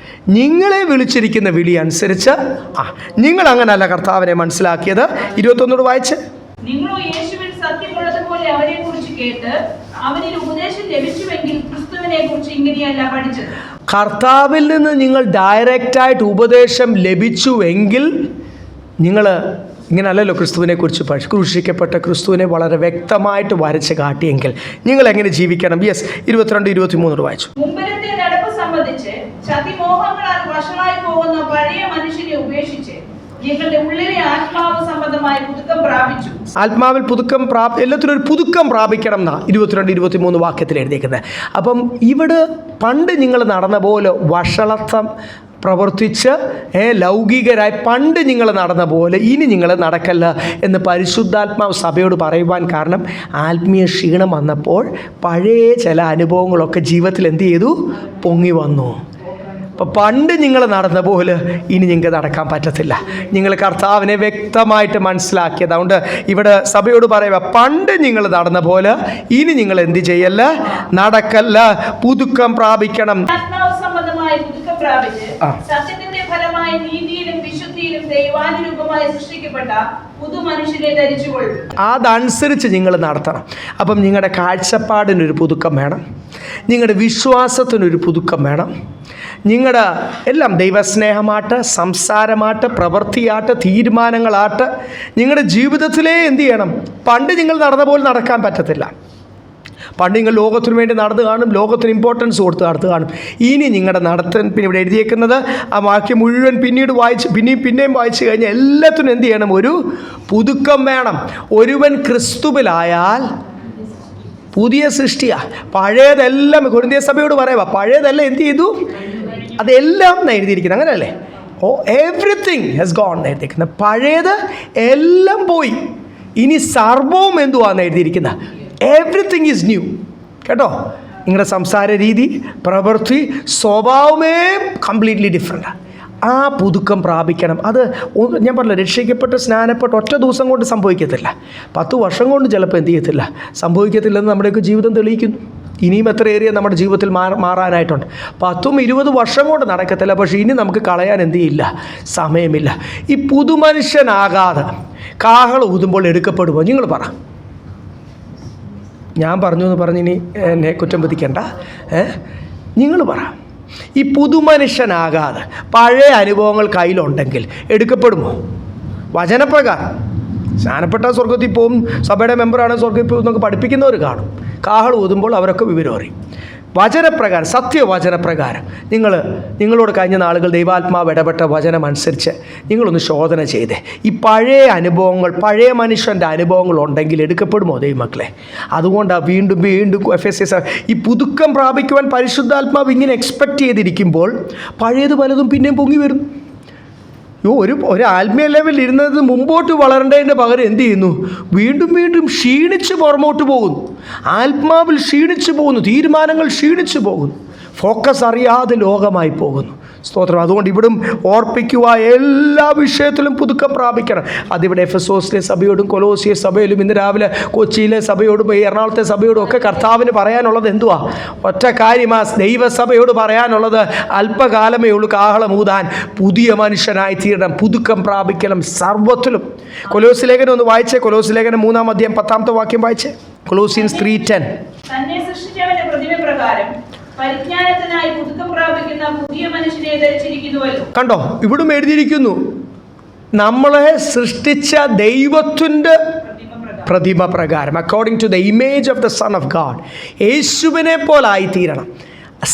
നിങ്ങളെ വിളിച്ചിരിക്കുന്ന വിളി അനുസരിച്ച് നിങ്ങൾ അങ്ങനല്ല കർത്താവിനെ മനസ്സിലാക്കിയത്. 21 വായിച്ച്. നിങ്ങളോ യേശുവിൽ സത്യമുള്ളതുപോലെ അവരെ കുറിച്ച് കേട്ട് അവനിൽ ഉപദേശം ലഭിച്ചുവെങ്കിൽ ക്രിസ്തുവിനെ കുറിച്ച് ഇങ്ങനെയല്ല പഠിച്ചത്. കർത്താവിൽ നിന്ന് നിങ്ങൾ ഡയറക്റ്റായിട്ട് ഉപദേശം ലഭിച്ചുവെങ്കിൽ നിങ്ങൾ ഇങ്ങനെയല്ലല്ലോ ക്രിസ്തുവിനെ കുറിച്ച് ക്രൂശിക്കപ്പെട്ട ക്രിസ്തുവിനെ വളരെ വ്യക്തമായിട്ട് വരച്ച് കാട്ടിയെങ്കിൽ നിങ്ങൾ എങ്ങനെ ജീവിക്കണം? യെസ്, 22-23 വായിച്ചു. മുമ്പിലത്തെ നടപ്പ് സംബന്ധിച്ച് ചതിമോഹങ്ങളാൽ വഷളായി പോകുന്ന പഴയ മനുഷ്യനെ ഉപേക്ഷിച്ച് നിങ്ങളുടെ ഉള്ളിലെ ആത്മാവ് സംബന്ധമായ പുതുക്കം പ്രാപിച്ചു. ആത്മാവിൽ പുതുക്കം എല്ലാത്തിനും ഒരു പുതുക്കം പ്രാപിക്കണം എന്നാ 22-23 വാക്യത്തിൽ എഴുതിയിരിക്കുന്നത്. അപ്പം ഇവിടെ പണ്ട് നിങ്ങൾ നടന്ന പോലെ വഷളത്വം പ്രവർത്തിച്ച് ലൗകികരായി പണ്ട് നിങ്ങൾ നടന്ന പോലെ ഇനി നിങ്ങൾ നടക്കല്ല എന്ന് പരിശുദ്ധാത്മാവ് സഭയോട് പറയുവാൻ കാരണം ആത്മീയ ക്ഷീണം വന്നപ്പോൾ പഴയ ചില അനുഭവങ്ങളൊക്കെ ജീവിതത്തിൽ എന്ത് ചെയ്തു? പൊങ്ങി വന്നു. അപ്പോൾ പണ്ട് നിങ്ങൾ നടന്ന പോലെ ഇനി നിങ്ങൾക്ക് നടക്കാൻ പറ്റത്തില്ല. നിങ്ങൾ കർത്താവിനെ വ്യക്തമായിട്ട് മനസ്സിലാക്കിയത്. അതുകൊണ്ട് ഇവിടെ സഭയോട് പറയുക, പണ്ട് നിങ്ങൾ നടന്ന പോലെ ഇനി നിങ്ങൾ എന്ത് ചെയ്യല്ല? നടക്കല്ല, പുതുക്കം പ്രാപിക്കണം. ആത്മാവ് സംബന്ധമായ പുതുക്കം പ്രാപിച്ച് സത്യത്തിന്റെ ഫലമായ നീതിയിലും വിശുദ്ധിയിലും ദൈവാനുരൂപമായി സൃഷ്ടിക്കപ്പെട്ട പുതു മനുഷ്യനെ ധരിച്ചുകൊള്ളും. അതനുസരിച്ച് നിങ്ങൾ നടത്തണം. അപ്പം നിങ്ങളുടെ കാഴ്ചപ്പാടിനൊരു പുതുക്കം വേണം, നിങ്ങളുടെ വിശ്വാസത്തിനൊരു പുതുക്കം വേണം, നിങ്ങളുടെ എല്ലാം ദൈവസ്നേഹമാട്ട്, സംസാരമാട്ട്, പ്രവൃത്തിയാട്ട്, തീരുമാനങ്ങളാട്ട് നിങ്ങളുടെ ജീവിതത്തിലേ എന്ത് ചെയ്യണം? പണ്ട് നിങ്ങൾ നടന്ന പോലെ നടക്കാൻ പറ്റത്തില്ല. പണ്ട് നിങ്ങൾ ലോകത്തിന് വേണ്ടി നടന്നു കാണും, ലോകത്തിന് ഇമ്പോർട്ടൻസ് കൊടുത്ത് നടത്തു കാണും. ഇനി നിങ്ങളുടെ നടത്തൻ പിന്നെ ഇവിടെ എഴുതിയേക്കുന്നത് ആ വാക്യം മുഴുവൻ പിന്നീട് വായിച്ച് പിന്നെയും വായിച്ചു കഴിഞ്ഞാൽ എല്ലാത്തിനും എന്ത് ചെയ്യണം? ഒരു പുതുക്കം വേണം. ഒരുവൻ ക്രിസ്തുവിലായാൽ പുതിയ സൃഷ്ടിയാണ്. പഴയതെല്ലാം കൊരിന്ത്യർ സഭയോട് പറയുക, പഴയതെല്ലാം എന്ത് ചെയ്തു? അതെല്ലാം എഴുതിയിരിക്കുന്നത് അങ്ങനെയല്ലേ? എവ്രിതിങ് ഹാസ് ഗോൺ എഴുതിയിരിക്കുന്നത്. പഴയത് എല്ലാം പോയി, ഇനി സർവവും എന്തുവാന്ന് എഴുതിയിരിക്കുന്നത്? Everything is new. കേട്ടോ? നിങ്ങളുടെ സംസാര രീതി, പ്രവൃത്തി, സ്വഭാവമേ കംപ്ലീറ്റ്ലി ഡിഫറെൻറ്റാണ്. ആ പുതുക്കം പ്രാപിക്കണം. അത് ഞാൻ പറഞ്ഞില്ല, രക്ഷിക്കപ്പെട്ട് സ്നാനപ്പെട്ട് ഒറ്റ ദിവസം കൊണ്ട് സംഭവിക്കത്തില്ല, 10 വർഷം കൊണ്ട് ചിലപ്പോൾ എന്ത് ചെയ്യത്തില്ല, സംഭവിക്കത്തില്ലെന്ന് നമ്മുടെയൊക്കെ ജീവിതം തെളിയിക്കുന്നു. ഇനിയും എത്ര ഏരിയ നമ്മുടെ ജീവിതത്തിൽ മാറാനായിട്ടുണ്ട്. 10-20 വർഷം കൊണ്ട് നടക്കത്തില്ല. പക്ഷേ ഇനി നമുക്ക് കളയാൻ എന്ത് ചെയ്യില്ല? സമയമില്ല. ഈ പുതുമനുഷ്യനാകാതെ കാഹളം ഊതുമ്പോൾ എടുക്കപ്പെടുമോ? നിങ്ങൾ പറ. ഞാൻ പറഞ്ഞു എന്ന് പറഞ്ഞ് ഇനി എന്നെ കുറ്റം വിധിക്കണ്ട. നിങ്ങൾ പറ. ഈ പുതുമനുഷ്യനാകാതെ പഴയ അനുഭവങ്ങൾ കയ്യിലുണ്ടെങ്കിൽ എടുക്കപ്പെടുമോ? വചനപ്രകാരം സ്നാനപ്പെട്ട സ്വർഗത്തിൽ പോവും, സഭയുടെ മെമ്പറാണ് സ്വർഗത്തിൽ പോകും എന്നൊക്കെ പഠിപ്പിക്കുന്നവർ കാണും. കാഹളം ഊതുമ്പോൾ അവരൊക്കെ വിവരം അറിയും. വചനപ്രകാരം, സത്യവചനപ്രകാരം നിങ്ങളോട് കഴിഞ്ഞ നാളുകൾ ദൈവാത്മാവ് ഇടപെട്ട വചനം അനുസരിച്ച് നിങ്ങളൊന്ന് ശോധന ചെയ്തേ. ഈ പഴയ അനുഭവങ്ങൾ, പഴയ മനുഷ്യൻ്റെ അനുഭവങ്ങൾ ഉണ്ടെങ്കിൽ എടുക്കപ്പെടുമോ ദൈവമക്കളെ? അതുകൊണ്ടാണ് വീണ്ടും FSS ഈ പുതുക്കം പ്രാപിക്കുവാൻ പരിശുദ്ധാത്മാവ് ഇങ്ങനെ എക്സ്പെക്റ്റ് ചെയ്തിരിക്കുമ്പോൾ പഴയത് പലതും പിന്നെയും പൊങ്ങി വരുന്നു. ഒരു ആത്മീയ ലെവലിൽ ഇരുന്നത് മുമ്പോട്ട് വളരേണ്ടതിൻ്റെ പകരം എന്ത് ചെയ്യുന്നു? വീണ്ടും ക്ഷീണിച്ച് പുറമോട്ട് പോകുന്നു. ആത്മാവിൽ ക്ഷീണിച്ചു പോകുന്നു, തീരുമാനങ്ങൾ ക്ഷീണിച്ചു പോകുന്നു. ഫോക്കസ് അറിയാതെ ലോകമായി പോകുന്നു. സ്തോത്രം. അതുകൊണ്ട് ഇവിടും ഓർപ്പിക്കുക, എല്ലാ വിഷയത്തിലും പുതുക്കം പ്രാപിക്കണം. അതിവിടെ എഫെസോസിലെ സഭയോടും കൊലോസിയ സഭയിലും ഇന്ന് രാവിലെ കൊച്ചിയിലെ സഭയോടും എറണാകുളത്തെ സഭയോടും ഒക്കെ കർത്താവിന് പറയാനുള്ളത് എന്തുവാ? ഒറ്റ കാര്യമാ ദൈവസഭയോട് പറയാനുള്ളത്. അല്പകാലമേ ഉള്ളൂ കാഹളം ഊതാൻ. പുതിയ മനുഷ്യനായി തീരണം, പുതുക്കം പ്രാപിക്കണം സർവ്വത്തിലും. കൊലോസി ലേഖനം ഒന്ന് വായിച്ചേ. കൊലോസി ലേഖനം 3-ാം അധ്യായം 10-ാമത്തെ വാക്യം വായിച്ചേ. കൊലോസിയൻസ് 3:10. തന്നെ സൃഷ്ടിച്ചവന്റെ പ്രതിമ പ്രകാരം പരിജ്ഞാനത്തിനായി പുതുക്കം പ്രാപിക്കുന്ന പുതിയ മനുഷ്യനെ ധരിച്ചിരിക്കുന്നുവല്ലോ. കണ്ടോ, ഇവിടും എഴുതിയിരിക്കുന്നു, നമ്മളെ സൃഷ്ടിച്ച ദൈവത്തിൻ്റെ പ്രതിമ പ്രകാരം, according to the image of the Son of God. യേശുവിനെ പോലായിത്തീരണം.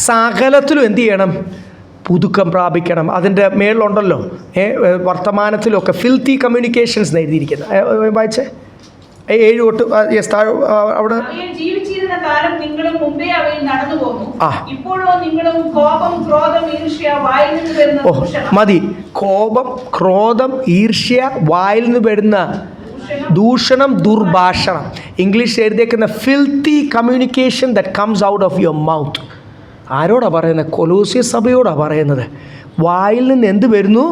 സകലത്തിലും എന്ത് ചെയ്യണം? പുതുക്കം പ്രാപിക്കണം. അതിൻ്റെ മേളിലുണ്ടല്ലോ വർത്തമാനത്തിലൊക്കെ ഫിൽത്തി കമ്മ്യൂണിക്കേഷൻസ് എഴുതിയിരിക്കുന്നത്. വായിച്ചേ 7 തൊട്ട് അവിടെ. ജീവിച്ചിരുന്ന കാലം നിങ്ങളും മുമ്പേ അവയിൽ നടന്നു പോന്നു. ഇപ്പോഴോ നിങ്ങളും കോപം, ക്രോധം, ഈർഷ്യ, വായിൽ നിന്ന് വരുന്ന ദൂഷണം. മതി. കോപം, ക്രോധം, ഈർഷ്യ, വായിൽ നിന്ന് വരുന്ന ദൂഷണം, ദുർഭാഷണം. ഇംഗ്ലീഷ് എഴുതിയേക്കുന്ന filthy communication that comes out of your mouth. ആരോടാ പറയുന്നത്? കൊലോസ്യ സഭയോടാണ് പറയുന്നത്. വായിൽ നിന്ന് എന്ത് വരുന്നു?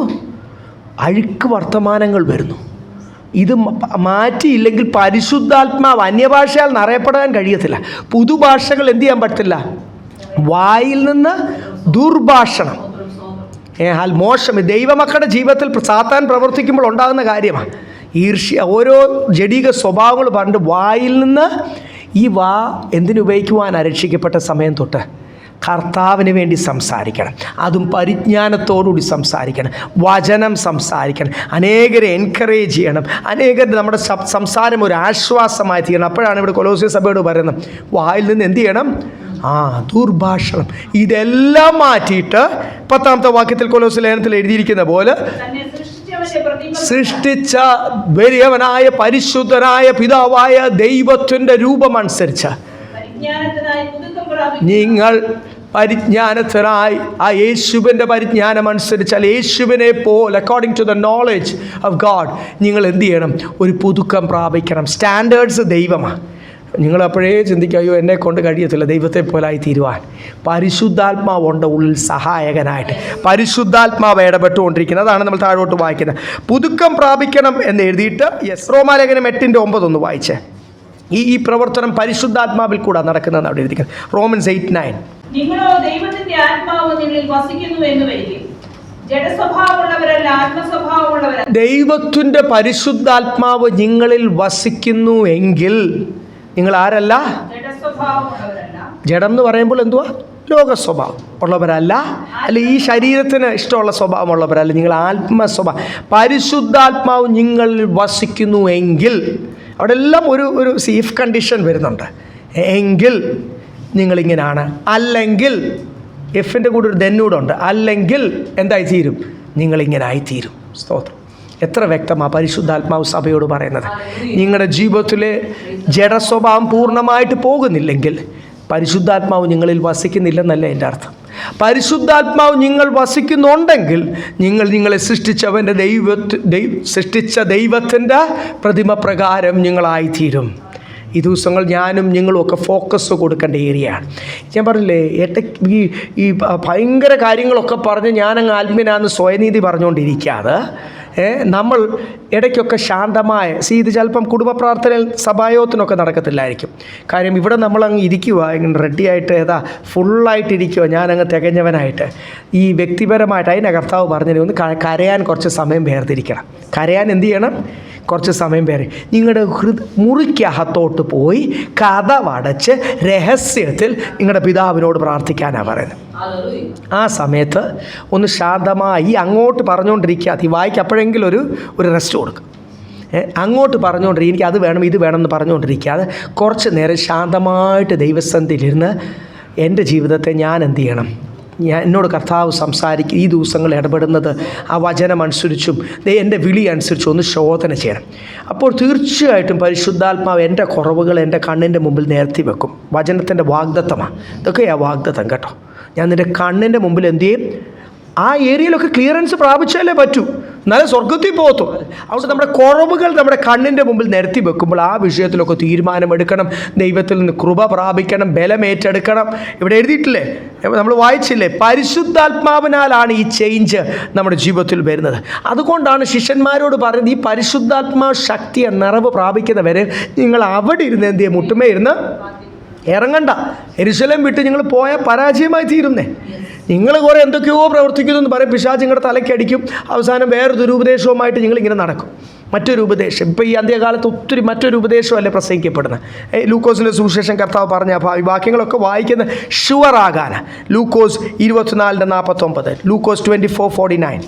അഴുക്ക് വർത്തമാനങ്ങൾ വരുന്നു. ഇത് മാറ്റിയില്ലെങ്കിൽ പരിശുദ്ധാത്മാവ് അന്യഭാഷയാൽ നിറയപ്പെടാൻ കഴിയത്തില്ല. പുതുഭാഷകൾ എന്ത് ചെയ്യാൻ പറ്റില്ല. വായിൽ നിന്ന് ദുർഭാഷണം, മോശം. ദൈവമക്കളുടെ ജീവിതത്തിൽ സാത്താൻ പ്രവർത്തിക്കുമ്പോൾ ഉണ്ടാകുന്ന കാര്യമാണ് ഈർഷ്യ. ഓരോ ജഡിക സ്വഭാവങ്ങൾ പറഞ്ഞിട്ട് വായിൽ നിന്ന്. ഈ വാ എന്തിനുപയോഗിക്കുവാനാണ് രക്ഷിക്കപ്പെട്ട സമയം തൊട്ട്? കർത്താവിന് വേണ്ടി സംസാരിക്കണം. അതും പരിജ്ഞാനത്തോടുകൂടി സംസാരിക്കണം. വചനം സംസാരിക്കണം. അനേകരെ എൻകറേജ് ചെയ്യണം. അനേകർ നമ്മുടെ സംസാരം ഒരു ആശ്വാസമായി തീരണം. അപ്പോഴാണ് ഇവിടെ കൊലോസ്യ സഭയോട് പറയുന്നത്, വായിൽ നിന്ന് എന്ത് ചെയ്യണം? ദുർഭാഷണം. ഇതെല്ലാം മാറ്റിയിട്ട് 10-ാമത്തെ വാക്യത്തിൽ കൊലോസ്യ ലേഖനത്തിൽ എഴുതിയിരിക്കുന്ന പോലെ സൃഷ്ടിച്ച വലിയവനായ പരിശുദ്ധനായ പിതാവായ ദൈവത്തിൻ്റെ രൂപമനുസരിച്ച് നിങ്ങൾ പരിജ്ഞാനത്തിനായി ആ യേശുവിൻ്റെ പരിജ്ഞാനം അനുസരിച്ചാൽ യേശുവിനെ പോലെ according to the knowledge of God നിങ്ങൾ എന്ത് ചെയ്യണം? ഒരു പുതുക്കം പ്രാപിക്കണം. സ്റ്റാൻഡേർഡ്സ് ദൈവമാണ്. നിങ്ങൾ അപ്പോഴേ ചിന്തിക്കുക, അയ്യോ എന്നെ കൊണ്ട് കഴിയത്തില്ല ദൈവത്തെ പോലായി തീരുവാൻ. പരിശുദ്ധാത്മാവുണ്ട് ഉള്ളിൽ സഹായകനായിട്ട്. പരിശുദ്ധാത്മാവ് ഇടപെട്ടുകൊണ്ടിരിക്കുന്നത്. അതാണ് നമ്മൾ താഴോട്ട് വായിക്കുന്നത്. പുതുക്കം പ്രാപിക്കണം എന്ന് എഴുതിയിട്ട് റോമാലേഖനം 8:9 വായിച്ചേ. ഈ പ്രവർത്തനം പരിശുദ്ധാത്മാവിൽ കൂടെ നടക്കുന്നതെന്ന് അവിടെ എഴുതിയിരിക്കുന്നത്. റോമൻസ് 8:9. നിങ്ങളോ ദൈവത്തിന്റെ ആത്മാവ് നിങ്ങളിൽ വസിക്കുന്നു എന്ന് വരികയും ജഡസ്വഭാവമുള്ളവരല്ല ആത്മസ്വഭാവമുള്ളവരല്ല. ദൈവത്തിന്റെ പരിശുദ്ധാത്മാവ് നിങ്ങളിൽ വസിക്കുന്നു എങ്കിൽ നിങ്ങൾ ആരല്ല? ജഡം എന്ന് പറയുമ്പോൾ എന്തുവാ? ലോക സ്വഭാവം ഉള്ളവരല്ല, അല്ല ഈ ശരീരത്തിന് ഇഷ്ടമുള്ള സ്വഭാവമുള്ളവരല്ല. നിങ്ങൾ ആത്മസ്വഭാവം. പരിശുദ്ധാത്മാവ് നിങ്ങളിൽ വസിക്കുന്നു എങ്കിൽ, അവിടെ എല്ലാം ഒരു സീഫ് കണ്ടീഷൻ വരുന്നുണ്ട്. എങ്കിൽ നിങ്ങളിങ്ങനെയാണ്. അല്ലെങ്കിൽ എഫിൻ്റെ കൂടെ ഒരു ദെന്നൂടുണ്ട്. അല്ലെങ്കിൽ എന്തായിത്തീരും? നിങ്ങളിങ്ങനെ ആയിത്തീരും. സ്തോത്രം. എത്ര വ്യക്തമാണ് പരിശുദ്ധാത്മാവ് സഭയോട് പറയുന്നത്. നിങ്ങളുടെ ജീവിതത്തിലെ ജഡസ്വഭാവം പൂർണ്ണമായിട്ട് പോകുന്നില്ലെങ്കിൽ പരിശുദ്ധാത്മാവ് നിങ്ങളിൽ വസിക്കുന്നില്ലെന്നല്ല എൻ്റെ അർത്ഥം. പരിശുദ്ധാത്മാവ് നിങ്ങൾ വസിക്കുന്നുണ്ടെങ്കിൽ നിങ്ങളെ സൃഷ്ടിച്ചവൻ്റെ സൃഷ്ടിച്ച ദൈവത്തിൻ്റെ പ്രതിമ പ്രകാരം നിങ്ങളായിത്തീരും. ഈ ദിവസങ്ങൾ ഞാനും നിങ്ങളും ഒക്കെ ഫോക്കസ് കൊടുക്കേണ്ട ഏരിയയാണ്. ഞാൻ പറഞ്ഞില്ലേ, ഈ ഭയങ്കര കാര്യങ്ങളൊക്കെ പറഞ്ഞ് ഞാനങ്ങ് ആത്മീയനാന്ന് സ്വയനീതി പറഞ്ഞുകൊണ്ടിരിക്കാതെ നമ്മൾ ഇടയ്ക്കൊക്കെ ശാന്തമായ ഇത് ചിലപ്പം കുടുംബ പ്രാർത്ഥനയിൽ സഭായോഗത്തിനൊക്കെ നടക്കത്തില്ലായിരിക്കും. കാര്യം ഇവിടെ നമ്മളങ്ങ് ഇരിക്കുക, ഇങ്ങനെ റെഡിയായിട്ട് ഫുള്ളായിട്ടിരിക്കുക, ഞാനങ്ങ് തികഞ്ഞവനായിട്ട്. ഈ വ്യക്തിപരമായിട്ട് അതിനെ കർത്താവ് പറഞ്ഞതിന് ഒന്ന് കരയാൻ കുറച്ച് സമയം വേർതിരിക്കണം. കരയാൻ എന്ത് ചെയ്യണം? കുറച്ച് സമയം പേര് നിങ്ങളുടെ മുറിക്കകത്തോട്ട് പോയി കതവടച്ച് രഹസ്യത്തിൽ നിങ്ങളുടെ പിതാവിനോട് പ്രാർത്ഥിക്കാനാണ് പറയുന്നത്. ആ സമയത്ത് ഒന്ന് ശാന്തമായി അങ്ങോട്ട് പറഞ്ഞുകൊണ്ടിരിക്കാതെ, ഈ വായിക്ക് അപ്പോഴെങ്കിലും ഒരു റെസ്റ്റ് കൊടുക്കും. അങ്ങോട്ട് പറഞ്ഞുകൊണ്ടിരിക്കുക, എനിക്ക് അത് വേണം ഇത് വേണം എന്ന് പറഞ്ഞുകൊണ്ടിരിക്കാതെ കുറച്ച് നേരം ശാന്തമായിട്ട് ദൈവസന്നിധിയിലിരുന്ന് എൻ്റെ ജീവിതത്തെ ഞാൻ എന്ത് ചെയ്യണം? എന്നോട് കർത്താവ് സംസാരിക്കും. ഈ ദിവസങ്ങൾ ഇടപെടുന്നത് ആ വചനം അനുസരിച്ചും എൻ്റെ വിളി അനുസരിച്ചും ഒന്ന് ശോധന ചെയ്യണം. അപ്പോൾ തീർച്ചയായിട്ടും പരിശുദ്ധാത്മാവ് എൻ്റെ കുറവുകൾ എൻ്റെ കണ്ണിൻ്റെ മുമ്പിൽ നിരത്തി വെക്കും. വചനത്തിൻ്റെ വാഗ്ദത്തമാണ് ഇതൊക്കെ. ആ വാഗ്ദത്തം കേട്ടോ, ഞാൻ നിൻ്റെ കണ്ണിൻ്റെ മുമ്പിൽ എന്ത് ചെയ്യും? ആ ഏരിയയിലൊക്കെ ക്ലിയറൻസ് പ്രാപിച്ചാലേ പറ്റൂ, എന്നാലും സ്വർഗത്തിൽ പോകത്തും. അതുകൊണ്ട് നമ്മുടെ കുറവുകൾ നമ്മുടെ കണ്ണിൻ്റെ മുമ്പിൽ നിരത്തി വെക്കുമ്പോൾ ആ വിഷയത്തിലൊക്കെ തീരുമാനമെടുക്കണം, ദൈവത്തിൽ നിന്ന് കൃപ പ്രാപിക്കണം, ബലമേറ്റെടുക്കണം. ഇവിടെ എഴുതിയിട്ടില്ലേ, നമ്മൾ വായിച്ചില്ലേ, പരിശുദ്ധാത്മാവിനാലാണ് ഈ ചേഞ്ച് നമ്മുടെ ജീവിതത്തിൽ വരുന്നത്. അതുകൊണ്ടാണ് ശിഷ്യന്മാരോട് പറയുന്നത്, ഈ പരിശുദ്ധാത്മാ ശക്തിയെ നിറവ് പ്രാപിക്കുന്നവരെ നിങ്ങൾ അവിടെ ഇരുന്ന് എന്ത് ചെയ്യും, മുട്ടുമേ ഇരുന്ന് ഇറങ്ങണ്ട. യെരൂശലേം വിട്ട് നിങ്ങൾ പോയാൽ പരാജയമായി തീരുന്നേ. നിങ്ങൾ കുറേ എന്തൊക്കെയോ പ്രവർത്തിക്കുന്നു എന്ന് പറയും, പിശാച് നിങ്ങളുടെ തലയ്ക്കടിക്കും, അവസാനം വേറൊരു ദുരുപദേശവുമായിട്ട് നിങ്ങളിങ്ങനെ നടക്കും. മറ്റൊരു ഉപദേശം, ഇപ്പോൾ ഈ അന്ത്യകാലത്ത് ഒത്തിരി മറ്റൊരു ഉപദേശമല്ലേ പ്രസംഗിക്കപ്പെടുന്നത്. ലൂക്കോസിൻ്റെ സുവിശേഷം കർത്താവ് പറഞ്ഞ വാക്യങ്ങളൊക്കെ വായിക്കുന്ന ഷുവറാകാൻ. ലൂക്കോസ് 24:49, ലൂക്കോസ് 24:49.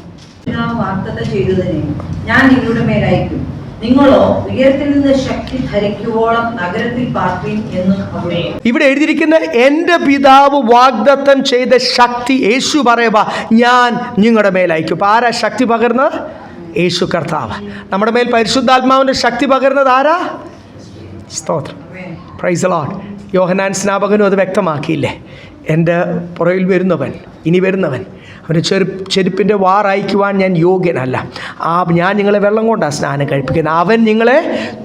വാഗ്ദത്തം ചെയ്തതിനെ ഞാൻ നിങ്ങളുടെ മേലയക്കും, നിങ്ങളോ ഉയരത്തിൽ നിന്ന് ശക്തി ധരിക്കുവോളം നഗരത്തിൽ പാർപ്പീൻ എന്നും അവിടെ. ഇവിടെ എഴുതിയിരിക്കുന്ന എൻ്റെ പിതാവ് വാഗ്ദത്തം ചെയ്ത ശക്തി യേശു പറയുക, ഞാൻ നിങ്ങളുടെ മേലയക്കും. അപ്പോൾ ആരാ ശക്തി പകർന്നത്? യേശു കർത്താവ്. നമ്മുടെ മേൽ പരിശുദ്ധാത്മാവിൻ്റെ ശക്തി പകർന്നത് ആരാ? സ്തോത്രം, പ്രൈസ് ദി ലോർഡ്. യോഹന്നാൻ സ്നാപകനും അത് വ്യക്തമാക്കിയില്ലേ, എൻ്റെ പുറകിൽ വരുന്നവൻ, ഇനി വരുന്നവൻ, അവൻ്റെ ചെരുപ്പിൻ്റെ വാറയക്കുവാൻ ഞാൻ യോഗ്യനല്ല, ഞാൻ നിങ്ങളെ വെള്ളം കൊണ്ടാണ് സ്നാനം കഴിപ്പിക്കുന്നത്, അവൻ നിങ്ങളെ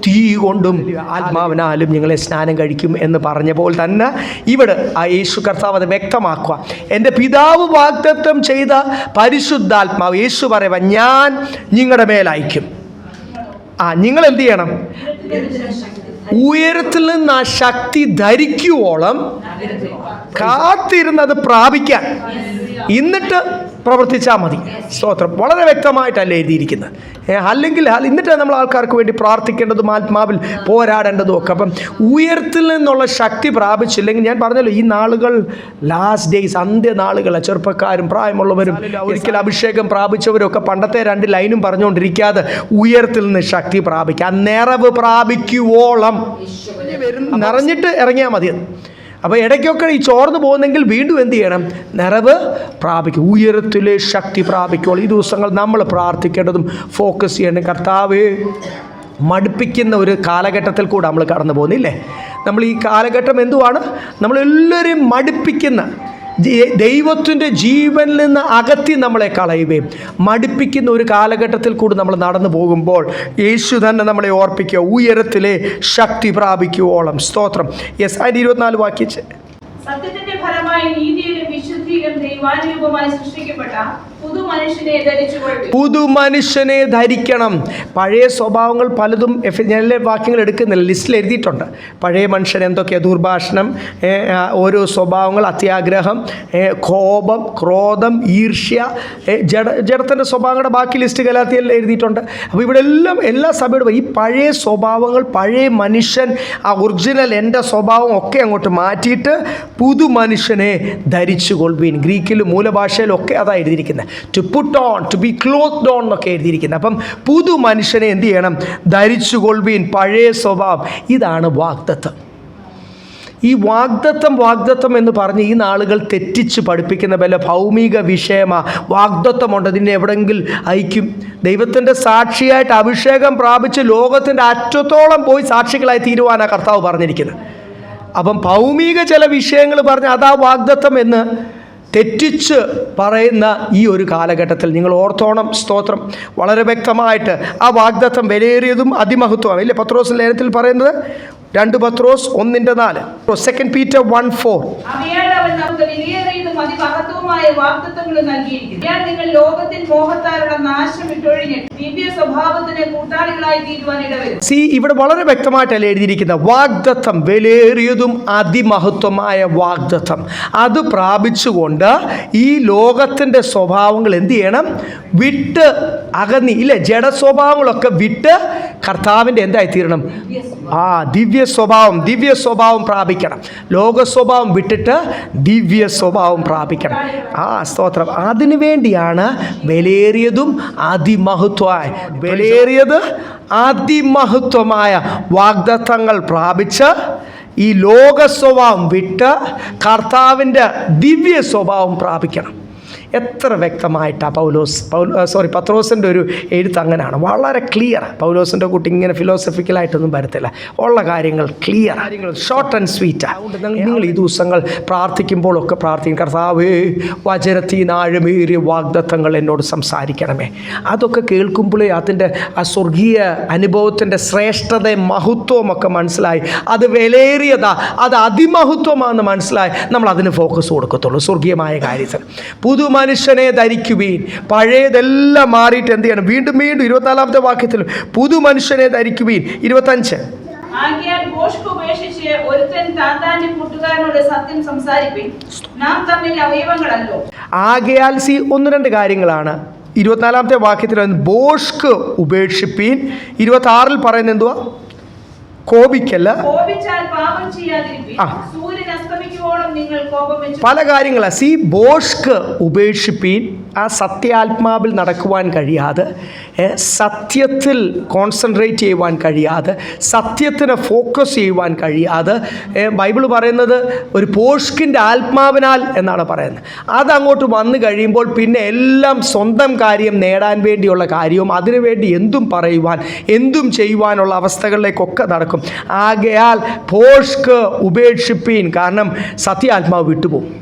തീ കൊണ്ടും ആത്മാവിനാലും നിങ്ങളെ സ്നാനം കഴിക്കും എന്ന് പറഞ്ഞപ്പോൾ തന്നെ ഇവിടെ ആ യേശു കർത്താവ് അത് വ്യക്തമാക്കുക. എൻ്റെ പിതാവ് വാഗ്ദത്തം ചെയ്ത പരിശുദ്ധാത്മാവ്, യേശു പറയുക, ഞാൻ നിങ്ങളുടെ മേലയക്കും. നിങ്ങൾ എന്ത് ചെയ്യണം? ഉയരത്തിൽ നിന്ന് ആ ശക്തി ധരിക്കുവോളം കാത്തിരുന്നത് പ്രാപിക്കാൻ, എന്നിട്ട് പ്രവർത്തിച്ചാൽ മതി. സ്തോത്രം. വളരെ വ്യക്തമായിട്ടല്ലേ എഴുതിയിരിക്കുന്നത്. അല്ലെങ്കിൽ എന്നിട്ട് നമ്മൾ ആൾക്കാർക്ക് വേണ്ടി പ്രാർത്ഥിക്കേണ്ടതും ആത്മാവിൽ പോരാടേണ്ടതും ഒക്കെ. അപ്പം ഉയരത്തിൽ നിന്നുള്ള ശക്തി പ്രാപിച്ചില്ലെങ്കിൽ, ഞാൻ പറഞ്ഞല്ലോ, ഈ നാളുകൾ ലാസ്റ്റ് ഡേയ്സ്, അന്ത്യനാളുകൾ. ചെറുപ്പക്കാരും പ്രായമുള്ളവരും ഒരിക്കൽ അഭിഷേകം പ്രാപിച്ചവരും ഒക്കെ പണ്ടത്തെ 2 ലൈനും പറഞ്ഞുകൊണ്ടിരിക്കാതെ ഉയരത്തിൽ നിന്ന് ശക്തി പ്രാപിക്കുക, നിറവ് പ്രാപിക്കുവോളം നിറഞ്ഞിട്ട് ഇറങ്ങിയാൽ മതി. അപ്പോൾ ഇടയ്ക്കൊക്കെ ഈ ചോർന്ന് പോകുന്നെങ്കിൽ വീണ്ടും എന്ത് ചെയ്യണം? നിറവ് പ്രാപിക്കും, ഉയരത്തിലെ ശക്തി പ്രാപിക്കുമ്പോൾ. ഈ ദിവസങ്ങൾ നമ്മൾ പ്രാർത്ഥിക്കേണ്ടതും ഫോക്കസ് ചെയ്യേണ്ടതും, കർത്താവേ, മടുപ്പിക്കുന്ന ഒരു കാലഘട്ടത്തിൽ കൂടെ നമ്മൾ കടന്നു പോകുന്നില്ലേ. നമ്മൾ ഈ കാലഘട്ടം എന്തുവാണ്? നമ്മളെല്ലാവരെയും മടുപ്പിക്കുന്ന, ദൈവത്തിൻ്റെ ജീവനിൽ നിന്ന് അകത്തി നമ്മളെ കളയുകയും മടുപ്പിക്കുന്ന ഒരു കാലഘട്ടത്തിൽ കൂടി നമ്മൾ നടന്നു പോകുമ്പോൾ യേശു തന്നെ നമ്മളെ ഓർപ്പിക്കുക, ഉയരത്തിലെ ശക്തി പ്രാപിക്കുവോളം. സ്തോത്രം. യെസ്, അതിൻ്റെ 24 വാക്യം. സത്യത്തിന്റെ ഫലമായി നീതിയിലും വിശുദ്ധിയിലും ദൈവാനുരൂപമായി സൃഷ്ടിക്കപ്പെട്ട പുതു മനുഷ്യനെ ധരിക്കണം. പഴയ സ്വഭാവങ്ങൾ പലതും ഞാൻ വാക്യങ്ങൾ എടുക്കുന്നില്ല, ലിസ്റ്റിൽ എഴുതിയിട്ടുണ്ട്. പഴയ മനുഷ്യൻ എന്തൊക്കെയാണ്? ദുർഭാഷണം, ഓരോ സ്വഭാവങ്ങൾ, അത്യാഗ്രഹം, കോപം, ക്രോധം, ഈർഷ്യ, ജഡത്തിൻ്റെ സ്വഭാവങ്ങളുടെ ബാക്കി ലിസ്റ്റ് ഗലാത്യയിൽ എഴുതിയിട്ടുണ്ട്. അപ്പോൾ ഇവിടെ എല്ലാം എല്ലാ സഭയോടും ഈ പഴയ സ്വഭാവങ്ങൾ, പഴയ മനുഷ്യൻ, ആ ഒറിജിനൽ എൻ്റെ സ്വഭാവം ഒക്കെ അങ്ങോട്ട് മാറ്റിയിട്ട് പുതു മനുഷ്യനെ ധരിച്ചു കൊള്ളുവീൻ. ഗ്രീക്കിലും മൂലഭാഷയിലും ഒക്കെ അതാണ് എഴുതിയിരിക്കുന്നത്. To put on, to be clothed on എന്നൊക്കെ എഴുതിയിരിക്കുന്നത്. അപ്പം പുതു മനുഷ്യനെ എന്ത് ചെയ്യണം? ധരിച്ചു കൊള്ളുവീൻ. പഴയ സ്വഭാവം. ഇതാണ് വാഗ്ദത്തം. ഈ വാഗ്ദത്തം എന്ന് പറഞ്ഞ് ഈ നാളുകൾ തെറ്റിച്ച് പഠിപ്പിക്കുന്ന വല്ല ഭൗമിക വിഷയമാണ്. വാഗ്ദത്തമുണ്ട്, ഇതിനെ എവിടെയെങ്കിലും അയക്കും. ദൈവത്തിൻ്റെ സാക്ഷിയായിട്ട് അഭിഷേകം പ്രാപിച്ച് ലോകത്തിൻ്റെ അറ്റത്തോളം പോയി സാക്ഷികളായി തീരുവാനാണ് കർത്താവ് പറഞ്ഞിരിക്കുന്നത്. അപ്പം ഭൗമിക ചില വിഷയങ്ങൾ പറഞ്ഞ് അതാ വാഗ്ദത്തം എന്ന് തെറ്റിച്ച് പറയുന്ന ഈ ഒരു കാലഘട്ടത്തിൽ നിങ്ങൾ ഓർത്തോണം. സ്തോത്രം. വളരെ വ്യക്തമായിട്ട് ആ വാഗ്ദത്തം വിലയേറിയതും അതിമഹത്വമാണ്. ഇല്ലേ പത്രോസ് ലേഖനത്തിൽ പറയുന്നത്? 2 പത്രോസ് 1:4, 2 Peter 1:4. ഇവിടെ വളരെ വ്യക്തമായിട്ടല്ലേ എഴുതിയിരിക്കുന്നത്? വാഗ്ദത്തം വിലയേറിയതും അതിമഹത്വമായ വാഗ്ദത്തം. അത് പ്രാപിച്ചുകൊണ്ട് ഈ ലോകത്തിൻ്റെ സ്വഭാവങ്ങൾ എന്ത് ചെയ്യണം? വിട്ട് അകന്നി, ഇല്ലേ, ജഡ സ്വഭാവങ്ങളൊക്കെ വിട്ട് കർത്താവിൻ്റെ എന്തായിത്തീരണം? ദിവ്യ സ്വഭാവം പ്രാപിക്കണം. ലോക സ്വഭാവം വിട്ടിട്ട് ദിവ്യ സ്വഭാവം പ്രാപിക്കണം. സ്തോത്രം. അതിനു വേണ്ടിയാണ് വിലയേറിയതും അതിമഹത്വമായ വാഗ്ദത്തങ്ങൾ പ്രാപിച്ച് ഈ ലോക സ്വഭാവം വിട്ട് കർത്താവിൻ്റെ ദിവ്യ സ്വഭാവം പ്രാപിക്കണം. എത്ര വ്യക്തമായിട്ടാണ് പത്രോസിൻ്റെ ഒരു എഴുത്ത് അങ്ങനെയാണ്, വളരെ ക്ലിയർ. പൗലോസിൻ്റെ കുട്ടി ഇങ്ങനെ ഫിലോസഫിക്കലായിട്ടൊന്നും വരത്തില്ല, ഉള്ള കാര്യങ്ങൾ ക്ലിയർ, കാര്യങ്ങൾ ഷോർട്ട് ആൻഡ് സ്വീറ്റ്. അതുകൊണ്ട് നിങ്ങൾ ഈ ദിവസങ്ങൾ പ്രാർത്ഥിക്കുമ്പോഴൊക്കെ പ്രാർത്ഥിക്കും, കർത്താവേ വചനത്തിനാഴമേറിയ വാഗ്ദത്തങ്ങൾ എന്നോട് സംസാരിക്കണമേ. അതൊക്കെ കേൾക്കുമ്പോഴേ അതിൻ്റെ ആ സ്വർഗീയ അനുഭവത്തിൻ്റെ ശ്രേഷ്ഠതയും മഹത്വവും ഒക്കെ മനസ്സിലായി, അത് വിലയേറിയതാ, അത് അതിമഹത്വമാണെന്ന് മനസ്സിലായി നമ്മൾ അതിന് ഫോക്കസ് കൊടുക്കത്തുള്ളൂ. സ്വർഗീയമായ കാര്യത്തിൽ പുതു മനുഷ്യനെ ധരിക്കുവീൻ, പഴയതെല്ലാം മാറിയിട്ട് എന്ത് ചെയ്യണം? വീണ്ടും വീണ്ടും 24-ാമത്തെ വാക്യത്തിൽ പുതു മനുഷ്യനെ ധരിക്കുവീൻ. 25 ആകയാൽ ഭോഷ്ക് ഉപേക്ഷിച്ച് ഒരുത്തൻ താന്താന്റെ കൂട്ടുകാരനോട് സത്യം സംസാരിപ്പിൻ, നാം തമ്മിൽ അവയവങ്ങളല്ലോ. ആകയാൽ 1-2 കാര്യങ്ങളാണ് 24-ാമത്തെ വാക്യത്തിൽ ഭോഷ്ക് ഉപേക്ഷിപ്പീൻ. 26-ൽ പറയുന്നത് എന്തുവാ? കോപിക്കല്ല, കോപിച്ചാൽ പാപം ചെയ്യാതിരിപ്പിൻ, സൂര്യൻ അസ്തമിക്കുവോളം നിങ്ങൾ കോപം വെച്ചു. പല കാര്യങ്ങളാണ്. ഭോഷ്ക് ഉപേക്ഷിപ്പീൻ, ആ സത്യാത്മാവിൽ നടക്കുവാൻ കഴിയാതെ, സത്യത്തിൽ കോൺസെൻട്രേറ്റ് ചെയ്യുവാൻ കഴിയാതെ, സത്യത്തിന് ഫോക്കസ് ചെയ്യുവാൻ കഴിയാതെ, ബൈബിൾ പറയുന്നത് ഒരു ഭോഷ്കിൻ്റെ ആത്മാവിനാൽ എന്നാണ് പറയുന്നത്. അതങ്ങോട്ട് വന്നു കഴിയുമ്പോൾ പിന്നെ എല്ലാം സ്വന്തം കാര്യം നേടാൻ വേണ്ടിയുള്ള കാര്യവും അതിനുവേണ്ടി എന്തും പറയുവാൻ എന്തും ചെയ്യുവാനുള്ള അവസ്ഥകളിലേക്കൊക്കെ നടക്കും. ആകയാൽ ഭോഷ്ക് ഉപേക്ഷിപ്പീൻ, കാരണം സത്യാത്മാവ് വിട്ടുപോകും.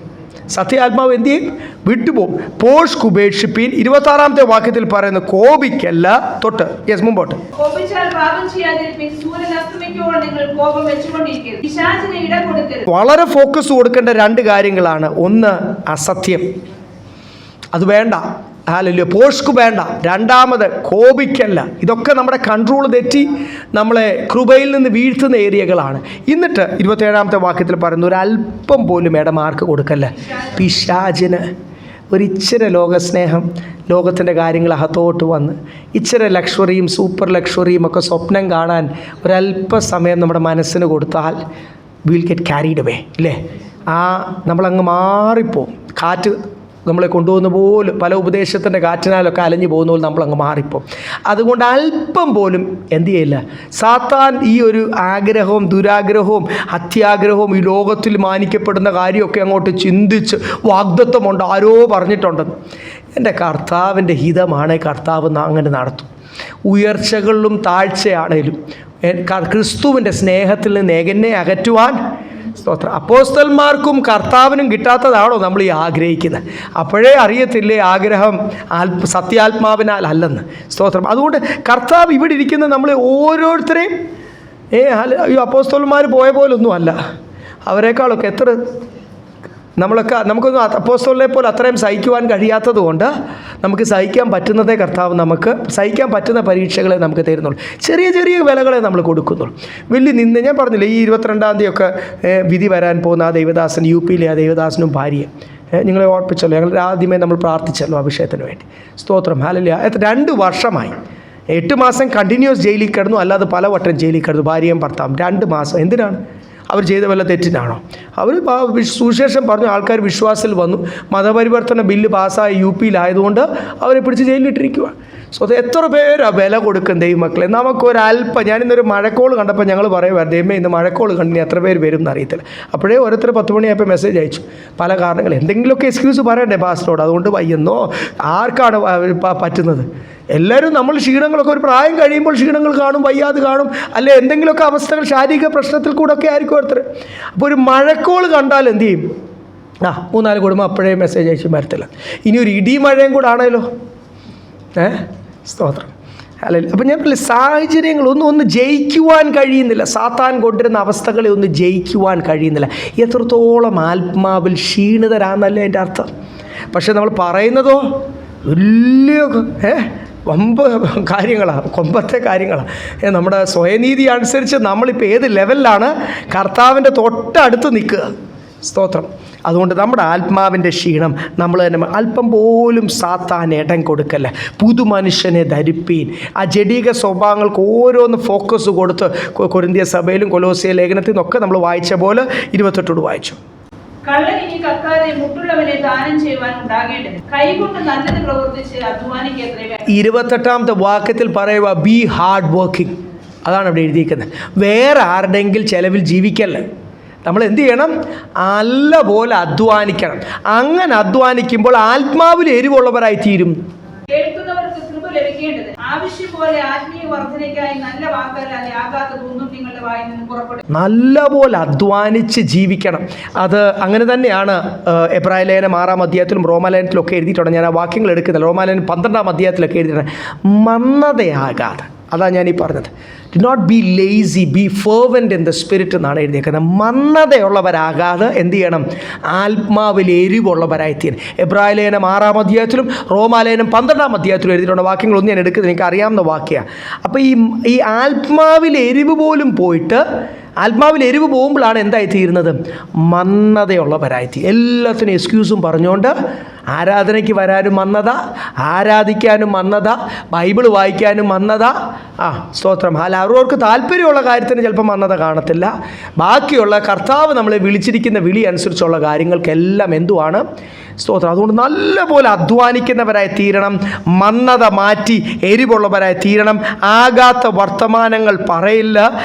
സത്യാത്മാവ് എന്ത് ചെയ്യും? വിട്ടുപോകും. ഭോഷ്ക് ഉപേക്ഷിപ്പീൻ. 26-ാമത്തെ വാക്യത്തിൽ പറയുന്നു കോപിക്കല്ല. തൊട്ട് മുമ്പോട്ട്, കോപിച്ചാൽ പാപം ചെയ്യാതിരിപ്പിൻ, സൂര്യൻ അസ്തമിക്കുവോളം നിങ്ങൾ കോപം വെച്ചുകൊണ്ടിരിക്കരുത്, പിശാചിന് ഇടം കൊടുക്കരുത്. വളരെ ഫോക്കസ് കൊടുക്കേണ്ട 2 കാര്യങ്ങളാണ്. ഒന്ന് അസത്യം, അത് വേണ്ട. ഹല്ലേലൂയ. ഭോഷ്ക് വേണ്ട. രണ്ടാമത് കോപിക്കല്ല. ഇതൊക്കെ നമ്മുടെ കൺട്രോൾ തെറ്റി നമ്മളെ കൃപയിൽ നിന്ന് വീഴ്ത്തുന്ന ഏരിയകളാണ്. എന്നിട്ട് 27-ാമത്തെ വാക്യത്തിൽ പറയുന്നു ഒരല്പം പോലും ഇടമാർക്ക് കൊടുക്കല്ല പിശാചിന്. ഒരിച്ചിരി ലോകസ്നേഹം, ലോകത്തിൻ്റെ കാര്യങ്ങൾ അകത്തോട്ട് വന്ന് ഇച്ചിരി ലക്ഷറിയും സൂപ്പർ ലക്ഷറിയും ഒക്കെ സ്വപ്നം കാണാൻ ഒരല്പസമയം നമ്മുടെ മനസ്സിന് കൊടുത്താൽ വിൽ ഗെറ്റ് ക്യാരീഡ് അവേ, ഇല്ലേ? നമ്മളങ്ങ് മാറിപ്പോവും. കാറ്റ് നമ്മളെ കൊണ്ടുപോകുന്ന പോലും, പല ഉപദേശത്തിൻ്റെ കാറ്റിനാലൊക്കെ അലഞ്ഞു പോകുന്ന പോലെ നമ്മളങ്ങ് മാറിപ്പോവും. അതുകൊണ്ട് അല്പം പോലും എന്തു ചെയ്യില്ല, സാത്താൻ ഈ ഒരു ആഗ്രഹവും ദുരാഗ്രഹവും അത്യാഗ്രഹവും ഈ ലോകത്തിൽ മാനിക്കപ്പെടുന്ന കാര്യമൊക്കെ അങ്ങോട്ട് ചിന്തിച്ച് വാഗ്ദത്വമുണ്ട്, ആരോ പറഞ്ഞിട്ടുണ്ടെന്ന്. എൻ്റെ കർത്താവിൻ്റെ ഹിതമാണ്, കർത്താവ് അങ്ങനെ നടത്തും. ഉയർച്ചകളിലും താഴ്ചയാണേലും ക്രിസ്തുവിൻ്റെ സ്നേഹത്തിൽ നിന്ന് എന്നെ അകറ്റുവാൻ സ്തോത്രം. അപ്പോസ്തലന്മാർക്കും കർത്താവിനും കിട്ടാത്തതാണോ നമ്മൾ ഈ ആഗ്രഹിക്കുന്നത്? അപ്പോഴേ അറിയത്തില്ലേ ആഗ്രഹം സത്യാത്മാവിനാൽ അല്ലെന്ന്. സ്തോത്രം. അതുകൊണ്ട് കർത്താവ് ഇവിടെ ഇരിക്കുന്ന നമ്മളെ ഓരോരുത്തരെയും അപ്പോസ്തലന്മാർ പോയ പോലൊന്നും അല്ല, അവരെക്കാളൊക്കെ എത്ര നമുക്കൊന്നും അപ്പോസ്തലനെ പോലെ അത്രയും സഹിക്കുവാൻ കഴിയാത്തത് കൊണ്ട് നമുക്ക് സഹിക്കാൻ പറ്റുന്നതേ കർത്താവ് നമുക്ക് സഹിക്കാൻ പറ്റുന്ന പരീക്ഷകളെ നമുക്ക് തരുന്നുള്ളൂ. ചെറിയ ചെറിയ വിലകളെ നമ്മൾ കൊടുക്കുന്നുള്ളൂ. വലിയ ഞാൻ പറഞ്ഞില്ലേ, ഈ 22-ാം തീയതിയൊക്കെ വിധി വരാൻ പോകുന്ന ആ ദൈവദാസൻ, UP-യിലെ ആ ദൈവദാസനും ഭാര്യയും നിങ്ങളെ ഓർപ്പിച്ചല്ലോ, ഞങ്ങൾ ആദ്യമേ നമ്മൾ പ്രാർത്ഥിച്ചല്ലോ അഭിഷേകത്തിന് വേണ്ടി. സ്തോത്രം. ഹല്ലേലൂയ. 2 വർഷമായി 8 മാസം കണ്ടിന്യൂസ് ജയിലിൽ കിടന്നു, അല്ലാതെ പലവട്ടം ജയിലിൽ കിടന്നു, ഭാര്യയും ഭർത്താവും. 2 മാസം. എന്തിനാണ്? അവർ ചെയ്ത വല്ല തെറ്റിനാണോ? അവർ സുവിശേഷം പറഞ്ഞു, ആൾക്കാർ വിശ്വാസത്തിൽ വന്നു, മതപരിവർത്തന ബില്ല് പാസ്സായി UP-യിലായതുകൊണ്ട് അവരെ പിടിച്ച് ജയിലിലിട്ടിരിക്കുക. സോ അത് എത്ര പേരാണ് വില കൊടുക്കും ദൈവമക്കളെ. നമുക്കൊരല്പം, ഞാനിന്നൊരു മഴക്കോൾ കണ്ടപ്പോൾ ഞങ്ങൾ പറയുമായിരുന്നു, ദൈവമേ ഇന്ന് മഴക്കോൾ കണ്ടിന് എത്ര പേര് വരും എന്നറിയത്തില്ല. അപ്പോഴേ ഓരോരുത്തർ 10 മണിയായപ്പോൾ മെസ്സേജ് അയച്ചു. പല കാരണങ്ങൾ, എന്തെങ്കിലുമൊക്കെ എക്സ്ക്യൂസ് പറയണ്ടേ പാസ്റ്ററോട്, അതുകൊണ്ട് വയ്യെന്നോ ആർക്കാണ് പറ്റുന്നത്? എല്ലാവരും നമ്മൾ ക്ഷീണങ്ങളൊക്കെ ഒരു പ്രായം കഴിയുമ്പോൾ ക്ഷീണങ്ങൾ കാണും, വയ്യാതെ കാണും, അല്ലെ എന്തെങ്കിലുമൊക്കെ അവസ്ഥകൾ ശാരീരിക പ്രശ്നത്തിൽ കൂടെ ഒക്കെ ആയിരിക്കും ഓരോരുത്തർ. അപ്പോൾ ഒരു മഴക്കോൾ കണ്ടാൽ എന്തു ചെയ്യും? 3-4 കുടുംബം അപ്പോഴേ മെസ്സേജ് അയച്ചു വരത്തില്ല. ഇനി ഒരു ഇടി മഴയും കൂടെ ആണല്ലോ. സ്തോത്രം. അല്ല, അപ്പം ഞാൻ പറഞ്ഞില്ല, സാഹചര്യങ്ങളൊന്നും ജയിക്കുവാൻ കഴിയുന്നില്ല. സാത്താൻ കൊണ്ടിരുന്ന അവസ്ഥകളെ ഒന്ന് ജയിക്കുവാൻ കഴിയുന്നില്ല. എത്രത്തോളം ആത്മാവിൽ ക്ഷീണിതരാന്നല്ലേ എൻ്റെ അർത്ഥം. പക്ഷെ നമ്മൾ പറയുന്നതോ വലിയ വമ്പ് കാര്യങ്ങളാണ്, കൊമ്പത്തെ കാര്യങ്ങളാണ്. നമ്മുടെ സ്വയനീതി അനുസരിച്ച് നമ്മളിപ്പോൾ ഏത് ലെവലിലാണ്? കർത്താവിൻ്റെ തൊട്ടടുത്ത് നിൽക്കുക. സ്തോത്രം. അതുകൊണ്ട് നമ്മുടെ ആത്മാവിൻ്റെ ക്ഷീണം നമ്മൾ തന്നെ അല്പം പോലും സാത്താൻ ഇടം കൊടുക്കല്ല. പുതുമനുഷ്യനെ ധരിപ്പീൻ. ആ ജഡിക സ്വഭാവങ്ങൾക്ക് ഓരോന്ന് ഫോക്കസ് കൊടുത്ത് കൊരിന്ത്യ സഭയിലും കൊലോസ്യ ലേഖനത്തിൽ നിന്നൊക്കെ നമ്മൾ വായിച്ച പോലെ 28 വായിച്ചു. കള്ളൻ ഇനി കക്കാതെ മുട്ടുള്ളവനെ ദാനം ചെയ്യുവാൻ ഉണ്ടാകേണ്ടത്, കൈകൊണ്ട് നല്ലത് പ്രവർത്തിച്ച് അധ്വാനിക്കത്രേ. 28-ാമത്തെ വാക്യത്തിൽ പറയുക ബി ഹാർഡ് വർക്കിംഗ്. അതാണ് ഇവിടെ എഴുതിയിരിക്കുന്നത്. വേറെ ആരുടെയെങ്കിലും ചെലവിൽ ജീവിക്കല്ല. നമ്മൾ എന്ത് ചെയ്യണം? നല്ലപോലെ അധ്വാനിക്കണം. അങ്ങനെ അധ്വാനിക്കുമ്പോൾ ആത്മാവിൽ എരിവുള്ളവരായി തീരും. കേൾക്കുന്നവർക്ക് കൃപ ലഭിക്കേണ്ടത് ആവശ്യം പോലെ ആത്മീയ വർധനയ്ക്കായി നല്ല വാക്കല്ലാതെ ആകാത്തതൊന്നും നിങ്ങളുടെ വായിൽ നിന്ന് പുറപ്പെടും. നല്ലപോലെ അധ്വാനിച്ച് ജീവിക്കണം. അത് അങ്ങനെ തന്നെയാണ് എബ്രായ ലേഖനം 6-ാം അധ്യായത്തിലും റോമാലേഖനത്തിലും ഒക്കെ എഴുതിയിട്ടുണ്ട്. ഞാൻ ആ വാക്യങ്ങൾ എടുക്കുന്നില്ല. റോമാലേഖനം 12-ാം അധ്യായത്തിലൊക്കെ എഴുതിയിട്ടുണ്ട്. മന്ദതയാകാതെ, അതാണ് ഞാൻ ഈ പറഞ്ഞത്. Do not be lazy, be fervent in the spirit എന്നാണ് എഴുതിയേക്കുന്നത്. മന്ദതയുള്ളവരാകാതെ എന്ത് ചെയ്യണം? ആത്മാവിൽ എരിവുള്ളവരായി തീരും. എബ്രായ ലേഖനം 6-ാം അധ്യായത്തിലും റോമാലേഖനം 12-ാം അധ്യായത്തിലും എഴുതിയിട്ടുള്ള വാക്യങ്ങളൊന്നും ഞാൻ എടുക്കുന്നത് എനിക്ക് അറിയാവുന്ന വാക്യമാണ്. അപ്പോൾ ഈ ആത്മാവിൽ എരിവ് പോലും പോയിട്ട്, ആത്മാവിൽ എരിവ് പോകുമ്പോഴാണ് എന്തായി തീരുന്നത്? മന്ദതയുള്ളവരായി. എല്ലാത്തിനും എക്സ്ക്യൂസും പറഞ്ഞുകൊണ്ട് ആരാധനയ്ക്ക് വരാനും മന്ദത, ആരാധിക്കാനും മന്ദത, ബൈബിൾ വായിക്കാനും മന്ദത. സ്തോത്രം. അവർക്ക് താല്പര്യമുള്ള കാര്യത്തിന് ചിലപ്പോൾ മന്ദത കാണത്തില്ല. ബാക്കിയുള്ള കർത്താവ് നമ്മളെ വിളിച്ചിരിക്കുന്ന വിളി അനുസരിച്ചുള്ള കാര്യങ്ങൾക്കെല്ലാം എന്തുവാണ്? സ്തോത്രം. അതുകൊണ്ട് നല്ലപോലെ അധ്വാനിക്കുന്നവരായി തീരണം. മന്ദത മാറ്റി എരിവുള്ളവരായി തീരണം. ആകാത്ത വർത്തമാനങ്ങൾ പറയില്ല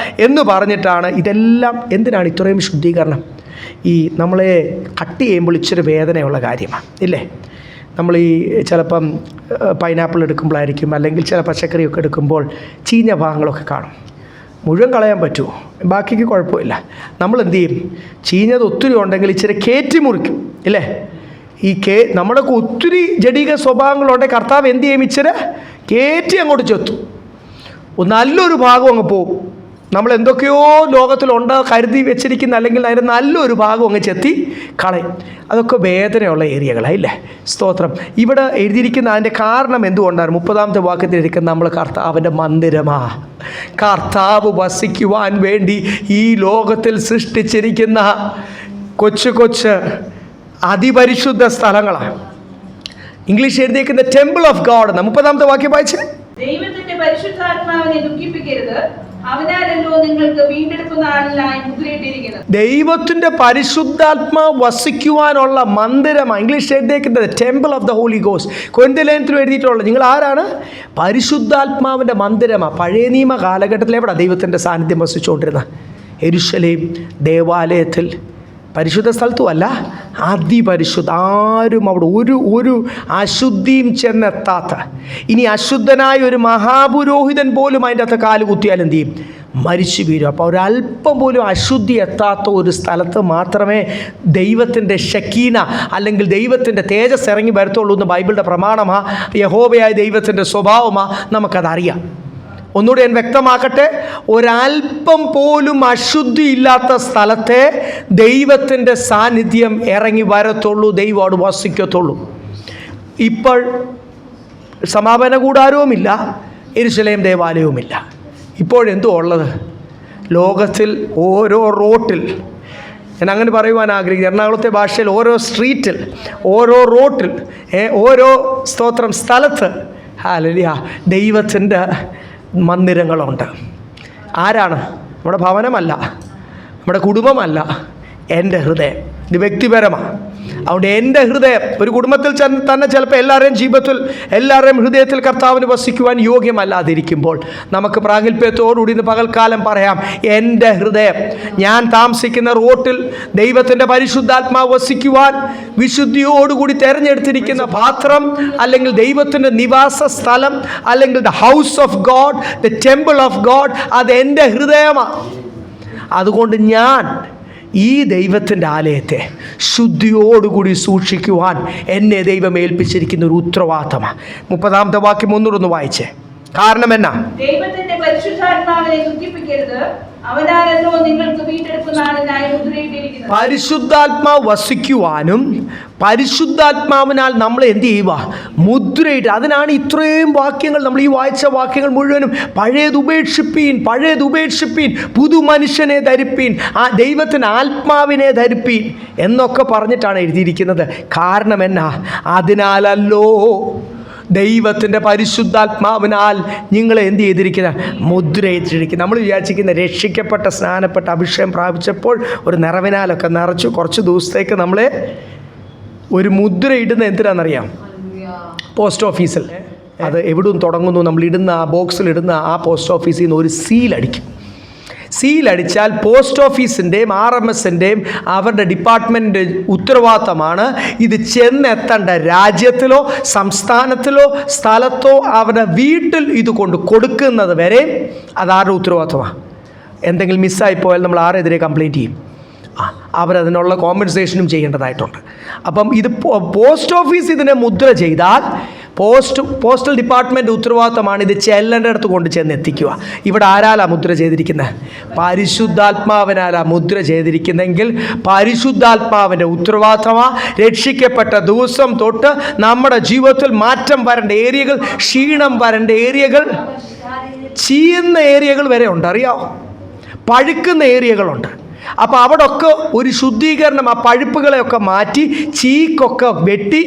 എന്ന് പറഞ്ഞിട്ടാണ് ഇതെല്ലാം. എന്തിനാണ് ഇത്രയും ശുദ്ധീകരണം? ഈ നമ്മളെ കട്ട് ചെയ്യുമ്പോൾ ഇച്ചിരി വേദനയുള്ള കാര്യമാണ് ഇല്ലേ? നമ്മൾ ഈ ചിലപ്പം പൈനാപ്പിൾ എടുക്കുമ്പോഴായിരിക്കും, അല്ലെങ്കിൽ ചില പച്ചക്കറിയൊക്കെ എടുക്കുമ്പോൾ ചീഞ്ഞ ഭാഗങ്ങളൊക്കെ കാണും. മുഴുവൻ കളയാൻ പറ്റുമോ? ബാക്കിക്ക് കുഴപ്പമില്ല. നമ്മൾ എന്ത് ചെയ്യും? ചീഞ്ഞത് ഒത്തിരി ഉണ്ടെങ്കിൽ ഇച്ചിരി കയറ്റി മുറിക്കും ഇല്ലേ? നമ്മുടെ ഒത്തിരി ജഡിക സ്വഭാവങ്ങളുണ്ടെങ്കിൽ കർത്താവ് എന്ത് ചെയ്യും? ഇച്ചിരി കയറ്റി അങ്ങോട്ട് ചെത്തും. നല്ലൊരു ഭാഗം അങ്ങ് പോകും. നമ്മൾ എന്തൊക്കെയോ ലോകത്തിലുണ്ട് കരുതി വെച്ചിരിക്കുന്ന, അല്ലെങ്കിൽ അതിൻ്റെ നല്ലൊരു ഭാഗം അങ്ങ് ചെത്തി കളയും. അതൊക്കെ വേദനയുള്ള ഏരിയകളായില്ലേ? സ്തോത്രം. ഇവിടെ എഴുതിയിരിക്കുന്ന അതിൻ്റെ കാരണം എന്തുകൊണ്ടാണ്? 30-ാമത്തെ വാക്യത്തിലിരിക്കുന്ന നമ്മൾ കർത്താവിൻ്റെ മന്ദിരമാ. കർത്താവ് വസിക്കുവാൻ വേണ്ടി ഈ ലോകത്തിൽ സൃഷ്ടിച്ചിരിക്കുന്ന കൊച്ചു അതിപരിശുദ്ധ സ്ഥലങ്ങളാണ്. ഇംഗ്ലീഷ് എഴുതിയിരിക്കുന്ന ടെമ്പിൾ ഓഫ് ഗോഡ്. 30-ാമത്തെ വാക്യം വായിച്ച്, ദൈവത്തിന്റെ പരിശുദ്ധാത്മാവിനെ ദുഃഖിപ്പിക്കരുത്, അവനാലല്ലോ നിങ്ങൾക്ക് വീണ്ടെടുപ്പ് നാളിനായി മുദ്രയിട്ടിരിക്കുന്നത്. ദൈവത്തിന്റെ പരിശുദ്ധാത്മാവ് വസിക്കുവാനുള്ള മന്ദിരമാണ്. ഇംഗ്ലീഷ് എഴുതിയിരിക്കുന്നത് temple of the holy ghost. കൊരിന്ത്യലേഖനത്തിൽ എഴുതിയിട്ടുള്ളത് നിങ്ങൾ ആരാണ്? പരിശുദ്ധാത്മാവിൻ്റെ മന്ദിരമാണ്. പഴയ നിയമ കാലഘട്ടത്തിൽ എവിടെ ദൈവത്തിൻ്റെ സാന്നിധ്യം വസിച്ചുകൊണ്ടിരുന്നത്? യെരൂശലേം ദേവാലയത്തിൽ, പരിശുദ്ധ സ്ഥലത്തുമല്ല, അതിപരിശുദ്ധ. ആരും അവിടെ ഒരു അശുദ്ധിയും ചെന്നെത്താത്ത, ഇനി അശുദ്ധനായ ഒരു മഹാപുരോഹിതൻ പോലും അതിൻ്റെ അകത്ത് കാല് കുത്തിയാൽ എന്ത് ചെയ്യും? മരിച്ചു വീഴും. അപ്പോൾ ഒരല്പം പോലും അശുദ്ധി എത്താത്ത ഒരു സ്ഥലത്ത് മാത്രമേ ദൈവത്തിൻ്റെ ഷക്കീന അല്ലെങ്കിൽ ദൈവത്തിൻ്റെ തേജസ് ഇറങ്ങി വരത്തുള്ളൂ എന്ന് ബൈബിളിൻ്റെ പ്രമാണമാണ്. യഹോവയായ ദൈവത്തിൻ്റെ സ്വഭാവമാണ്. നമുക്കതറിയാം. ഒന്നുകൂടി ഞാൻ വ്യക്തമാക്കട്ടെ. ഒരല്പം പോലും അശുദ്ധി ഇല്ലാത്ത സ്ഥലത്തെ ദൈവത്തിൻ്റെ സാന്നിധ്യം ഇറങ്ങി വരത്തുള്ളൂ, ദൈവം അവിടെ വസിക്കത്തുള്ളൂ. ഇപ്പോൾ സമാപന കൂടാരവുമില്ല, യെരൂശലേം ദേവാലയവുമില്ല. ഇപ്പോഴെന്തോ ഉള്ളത്? ലോകത്തിൽ ഓരോ റോട്ടിൽ, ഞാൻ അങ്ങനെ പറയുവാൻ ആഗ്രഹിക്കുന്നു, എറണാകുളത്തെ ഭാഷയിൽ ഓരോ സ്ട്രീറ്റിൽ, ഓരോ റോട്ടിൽ, ഓരോ സ്തോത്രം സ്ഥലത്ത് ഹല്ലേലൂയ ദൈവത്തിൻ്റെ മന്ദിരങ്ങളുണ്ട്. ആരാണ്? നമ്മുടെ ഭവനമല്ല, നമ്മുടെ കുടുംബമല്ല, എൻ്റെ ഹൃദയം. ഇത് വ്യക്തിപരമാണ്. അതുകൊണ്ട് എൻ്റെ ഹൃദയം, ഒരു കുടുംബത്തിൽ തന്നെ ചിലപ്പോൾ എല്ലാവരുടെയും ജീവിതത്തിൽ, എല്ലാവരുടെയും ഹൃദയത്തിൽ കർത്താവിന് വസിക്കുവാൻ യോഗ്യമല്ലാതിരിക്കുമ്പോൾ നമുക്ക് പ്രാഗൽഭ്യത്തോടുകൂടി ഇന്ന് പകൽക്കാലം പറയാം, എൻ്റെ ഹൃദയം, ഞാൻ താമസിക്കുന്ന റോട്ടിൽ ദൈവത്തിൻ്റെ പരിശുദ്ധാത്മാവ് വസിക്കുവാൻ വിശുദ്ധിയോടുകൂടി തിരഞ്ഞെടുത്തിരിക്കുന്ന പാത്രം, അല്ലെങ്കിൽ ദൈവത്തിൻ്റെ നിവാസ സ്ഥലം, അല്ലെങ്കിൽ the house of God, the temple of God, അത് എൻ്റെ ഹൃദയമാണ്. അതുകൊണ്ട് ഞാൻ ഈ ദൈവത്തിൻ്റെ ആലയത്തെ ശുദ്ധിയോടുകൂടി സൂക്ഷിക്കുവാൻ എന്നെ ദൈവം ഏൽപ്പിച്ചിരിക്കുന്ന ഒരു ഉത്തരവാദിത്തമാണ്. 30-ാമത്തെ വാക്യം ഒന്നുകൂടെ വായിച്ചേ. കാരണം എന്നാ? ദൈവത്തിന്റെ പരിശുദ്ധാത്മാവിനെ ദുഃഖിപ്പിക്കരുത്, അവനാലല്ലോ നിങ്ങൾക്ക് വീണ്ടെടുപ്പ് നാളിനായി മുദ്രയിട്ടിരിക്കുന്നത്. പരിശുദ്ധാത്മാവ് വസിക്കുവാനും പരിശുദ്ധാത്മാവിനാൽ നമ്മൾ എന്ത് ചെയ്യുക? മുദ്രയിട്ട്. അതിനാണ് ഇത്രയും വാക്യങ്ങൾ, നമ്മൾ ഈ വായിച്ച വാക്യങ്ങൾ മുഴുവനും പഴയത് ഉപേക്ഷിപ്പീൻ, പുതു മനുഷ്യനെ ധരിപ്പീൻ, ആ ദൈവത്തിന് ആത്മാവിനെ ധരിപ്പീൻ എന്നൊക്കെ പറഞ്ഞിട്ടാണ് എഴുതിയിരിക്കുന്നത്. കാരണം എന്നാ? അതിനാലല്ലോ ദൈവത്തിൻ്റെ പരിശുദ്ധാത്മാവിനാൽ നിങ്ങളെ എന്ത് ചെയ്തിരിക്കുക? മുദ്രയിട്ടിരിക്കുക. നമ്മൾ വിചാരിച്ചിരിക്കുന്ന രക്ഷിക്കപ്പെട്ട, സ്നാനപ്പെട്ട, അഭിഷേകം പ്രാപിച്ചപ്പോൾ ഒരു നിറവിനാലൊക്കെ നിറച്ചു കുറച്ച് ദിവസത്തേക്ക് നമ്മളെ ഒരു മുദ്ര ഇടുന്ന എന്തിനാണെന്നറിയാം? പോസ്റ്റ് ഓഫീസിൽ. അത് എവിടും തുടങ്ങുന്നു, നമ്മളിടുന്ന ആ ബോക്സിലിടുന്ന ആ പോസ്റ്റ് ഓഫീസിൽ നിന്ന് ഒരു സീലടിക്കും. സീലടിച്ചാൽ പോസ്റ്റ് ഓഫീസിൻ്റെയും RMSൻ്റെയും അവരുടെ ഡിപ്പാർട്ട്മെൻറ്റ് ഉത്തരവാദിത്തമാണ് ഇത് ചെന്നെത്തേണ്ട രാജ്യത്തിലോ സംസ്ഥാനത്തിലോ സ്ഥലത്തോ അവരുടെ വീട്ടിൽ ഇത് കൊണ്ട് കൊടുക്കുന്നത് വരെ അതാരുടെ ഉത്തരവാദിത്തമാണ്. എന്തെങ്കിലും മിസ്സായിപ്പോയാൽ നമ്മൾ ആരെതിരെ കംപ്ലയിൻറ്റ് ചെയ്യും? അവരതിനുള്ള കോമ്പൻസേഷനും ചെയ്യേണ്ടതായിട്ടുണ്ട്. അപ്പം ഇത് പോസ്റ്റ് ഓഫീസ് ഇതിനെ മുദ്ര ചെയ്താൽ പോസ്റ്റൽ ഡിപ്പാർട്ട്മെൻറ്റ് ഉത്തരവാദിത്തമാണ് ഇത് ചെല്ലേണ്ടടുത്ത് കൊണ്ട് ചെന്ന് എത്തിക്കുക. ഇവിടെ ആരാലാ മുദ്ര ചെയ്തിരിക്കുന്നത്? പരിശുദ്ധാത്മാവിനാലാ മുദ്ര ചെയ്തിരിക്കുന്നെങ്കിൽ പരിശുദ്ധാത്മാവിൻ്റെ ഉത്തരവാദിത്തമാണ്. രക്ഷിക്കപ്പെട്ട ദിവസം തൊട്ട് നമ്മുടെ ജീവിതത്തിൽ മാറ്റം വരേണ്ട ഏരിയകൾ, ക്ഷീണം വരേണ്ട ഏരിയകൾ, ചീയുന്ന ഏരിയകൾ വരെ ഉണ്ട്, അറിയാമോ? പഴുക്കുന്ന ഏരിയകളുണ്ട്. അപ്പോൾ അവിടെയൊക്കെ ഒരു ശുദ്ധീകരണം, ആ പഴുപ്പുകളെയൊക്കെ മാറ്റി ചീക്കൊക്കെ വെട്ടി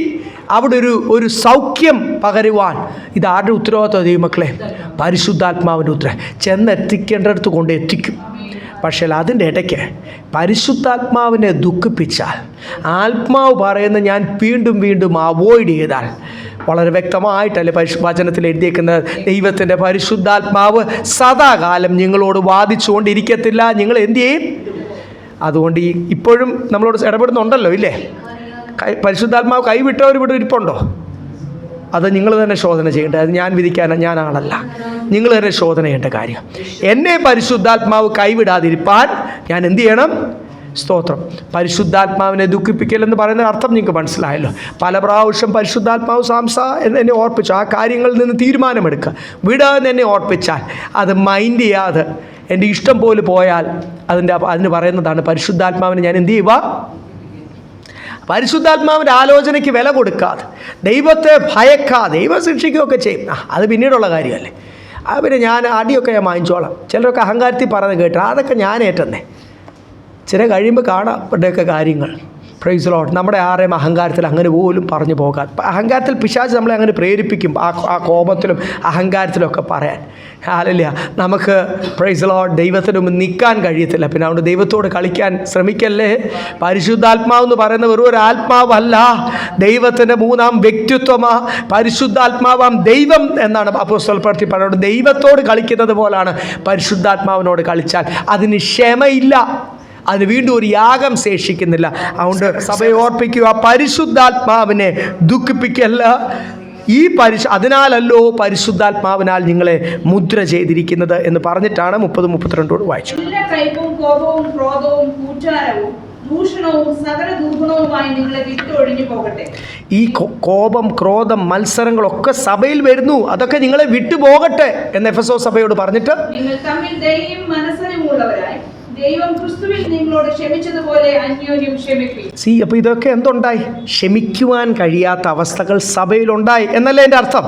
അവിടെ ഒരു സൗഖ്യം പകരുവാൻ ഇത് ആരുടെ ഉത്തരവാദിത്വം? ദൈവമക്കളെ, പരിശുദ്ധാത്മാവിൻ്റെ ഉത്തരവ് ചെന്നെത്തിക്കേണ്ടടുത്ത് കൊണ്ട് എത്തിക്കും. പക്ഷേ അതിൻ്റെ ഇടയ്ക്ക് പരിശുദ്ധാത്മാവിനെ ദുഃഖിപ്പിച്ചാൽ, ആത്മാവ് പറയുന്ന ഞാൻ വീണ്ടും വീണ്ടും അവോയ്ഡ് ചെയ്താൽ, വളരെ വ്യക്തമായിട്ടല്ലേ വചനത്തിൽ എഴുതിയേക്കുന്നത്, ദൈവത്തിൻ്റെ പരിശുദ്ധാത്മാവ് സദാകാലം നിങ്ങളോട് വാദിച്ചുകൊണ്ടിരിക്കത്തില്ല, നിങ്ങൾ എന്ത് ചെയ്യും? അതുകൊണ്ട് ഇപ്പോഴും നമ്മളോട് ഇടപെടുന്നുണ്ടല്ലോ, ഇല്ലേ? പരിശുദ്ധാത്മാവ് കൈവിട്ടവർ ഇവിടെ ഇരിപ്പുണ്ടോ? അത് നിങ്ങൾ തന്നെ ശോധന ചെയ്യേണ്ടത്. അത് ഞാൻ വിധിക്കാൻ ഞാൻ ആളല്ല, നിങ്ങൾ തന്നെ ശോധന ചെയ്യേണ്ട കാര്യം. എന്നെ പരിശുദ്ധാത്മാവ് കൈവിടാതിരിപ്പാൻ ഞാൻ എന്ത് ചെയ്യണം? സ്തോത്രം. പരിശുദ്ധാത്മാവിനെ ദുഃഖിപ്പിക്കലെന്ന് പറയുന്ന അർത്ഥം നിങ്ങൾക്ക് മനസ്സിലായല്ലോ. പല പ്രാവശ്യം പരിശുദ്ധാത്മാവ് എന്നെ ഓർപ്പിച്ചു, ആ കാര്യങ്ങളിൽ നിന്ന് തീരുമാനമെടുക്കുക. വിടാതെ എന്നെ ഓർപ്പിച്ചാൽ അത് മൈൻഡ് ചെയ്യാതെ എൻ്റെ ഇഷ്ടം പോലെ പോയാൽ അതിന് പറയുന്നതാണ് പരിശുദ്ധാത്മാവിനെ ഞാൻ എന്ത് ചെയ്യുക? പരിശുദ്ധാത്മാവിൻ്റെ ആലോചനയ്ക്ക് വില കൊടുക്കാതെ, ദൈവത്തെ ഭയക്കാതെ, ദൈവം ശിക്ഷിക്കുകയൊക്കെ ചെയ്യും. അത് പിന്നീടുള്ള കാര്യമല്ലേ. പിന്നെ ഞാൻ അടിയൊക്കെ ഞാൻ വാങ്ങിച്ചോളാം. ചിലരൊക്കെ അഹങ്കാരത്തിൽ പറഞ്ഞ് കേട്ടോ, അതൊക്കെ ഞാൻ ഏറ്റെന്നേ. ചില കഴിയുമ്പോൾ കാണാം ഇവിടെയൊക്കെ കാര്യങ്ങൾ. Praise the Lord. നമ്മുടെ ആരെയും അഹങ്കാരത്തിൽ അങ്ങനെ പോലും പറഞ്ഞു പോകാം. അഹങ്കാരത്തിൽ പിശാച് നമ്മളെ അങ്ങനെ പ്രേരിപ്പിക്കും, ആ കോപത്തിലും അഹങ്കാരത്തിലൊക്കെ പറയാൻ. ഹല്ലേലൂയ. നമുക്ക് പ്രൈസ് ദി ലോർഡ് ദൈവത്തിന് മുമ്പ് നിൽക്കാൻ കഴിയത്തില്ല. പിന്നെ അതുകൊണ്ട് ദൈവത്തോട് കളിക്കാൻ ശ്രമിക്കല്ലേ. പരിശുദ്ധാത്മാവ് എന്ന് പറയുന്ന വെറും ഒരു ആത്മാവല്ല, ദൈവത്തിൻ്റെ മൂന്നാം വ്യക്തിത്വമാ. പരിശുദ്ധാത്മാവാം ദൈവം എന്നാണ് അപ്പോസ്തലൻ പ്രവൃത്തി പറയുന്നത്. ദൈവത്തോട് കളിക്കുന്നത് പോലാണ് പരിശുദ്ധാത്മാവിനോട് കളിച്ചാൽ അതിന് ക്ഷമയില്ല, അതിന് വീണ്ടും ഒരു യാഗം ശേഷിക്കുന്നില്ല. അതുകൊണ്ട് സഭയെ ഓർപ്പിക്കുക, പരിശുദ്ധാത്മാവിനെ ദുഃഖിപ്പിക്കല്ല. അതിനാലല്ലോ പരിശുദ്ധാത്മാവിനാൽ നിങ്ങളെ മുദ്ര ചെയ്തിരിക്കുന്നത് എന്ന് പറഞ്ഞിട്ടാണ് 30-32 വായിച്ചു. എല്ലാ കയ്പും കോപവും ക്രോധവും കൂറ്റാരവും ദൂഷണവും സകല ദുർഗുണവുമായി നിങ്ങളെ വിട്ടൊഴിഞ്ഞു പോകട്ടെ. ഈ കോപം, ക്രോധം, മത്സരങ്ങളൊക്കെ സഭയിൽ വരുന്നു, അതൊക്കെ നിങ്ങളെ വിട്ടുപോകട്ടെ എന്ന് എഫെസോസ് സഭയോട് പറഞ്ഞിട്ട്, നിങ്ങൾ തമ്മിൽ ദയയും മനസ്സലിവുമുള്ളവരായി ദൈവം ക്രിസ്തുവിൽ നിങ്ങളോട് ക്ഷമിച്ചതുപോലെ അന്യോന്യം ക്ഷമിക്കും. അപ്പോൾ ഇതൊക്കെ എന്തുണ്ടായി? ക്ഷമിക്കുവാൻ കഴിയാത്ത അവസ്ഥകൾ സഭയിലുണ്ടായി എന്നല്ലേ എൻ്റെ അർത്ഥം?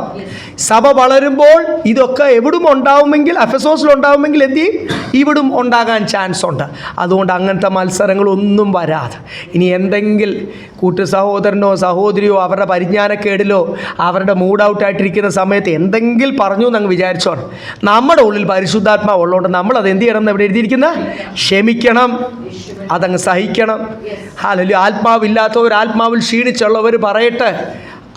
സഭ വളരുമ്പോൾ ഇതൊക്കെ എവിടും ഉണ്ടാവുമെങ്കിൽ, എഫെസോസിലുണ്ടാവുമെങ്കിൽ എന്ത് ചെയ്യും? ഇവിടും ഉണ്ടാകാൻ ചാൻസ് ഉണ്ട്. അതുകൊണ്ട് അങ്ങനത്തെ മത്സരങ്ങളൊന്നും വരാതെ, ഇനി എന്തെങ്കിലും കൂട്ടു സഹോദരനോ സഹോദരിയോ അവരുടെ പരിജ്ഞാനക്കേടിലോ അവരുടെ മൂഡ് ഔട്ടായിട്ടിരിക്കുന്ന സമയത്ത് എന്തെങ്കിലും പറഞ്ഞു എന്നങ്ങ് വിചാരിച്ചോണം. നമ്മുടെ ഉള്ളിൽ പരിശുദ്ധാത്മാവ് ഉള്ളതുകൊണ്ട് നമ്മളത് എന്ത് ചെയ്യണം എന്ന് ഇവിടെ എഴുതിയിരിക്കുന്നത്? ക്ഷമിക്കണം, അതങ്ങ് സഹിക്കണം. ഹല്ലേലൂയ. ആത്മാവില്ലാത്തവർ, ആത്മാവിൽ ക്ഷീണിച്ചുള്ളവർ പറയട്ടെ,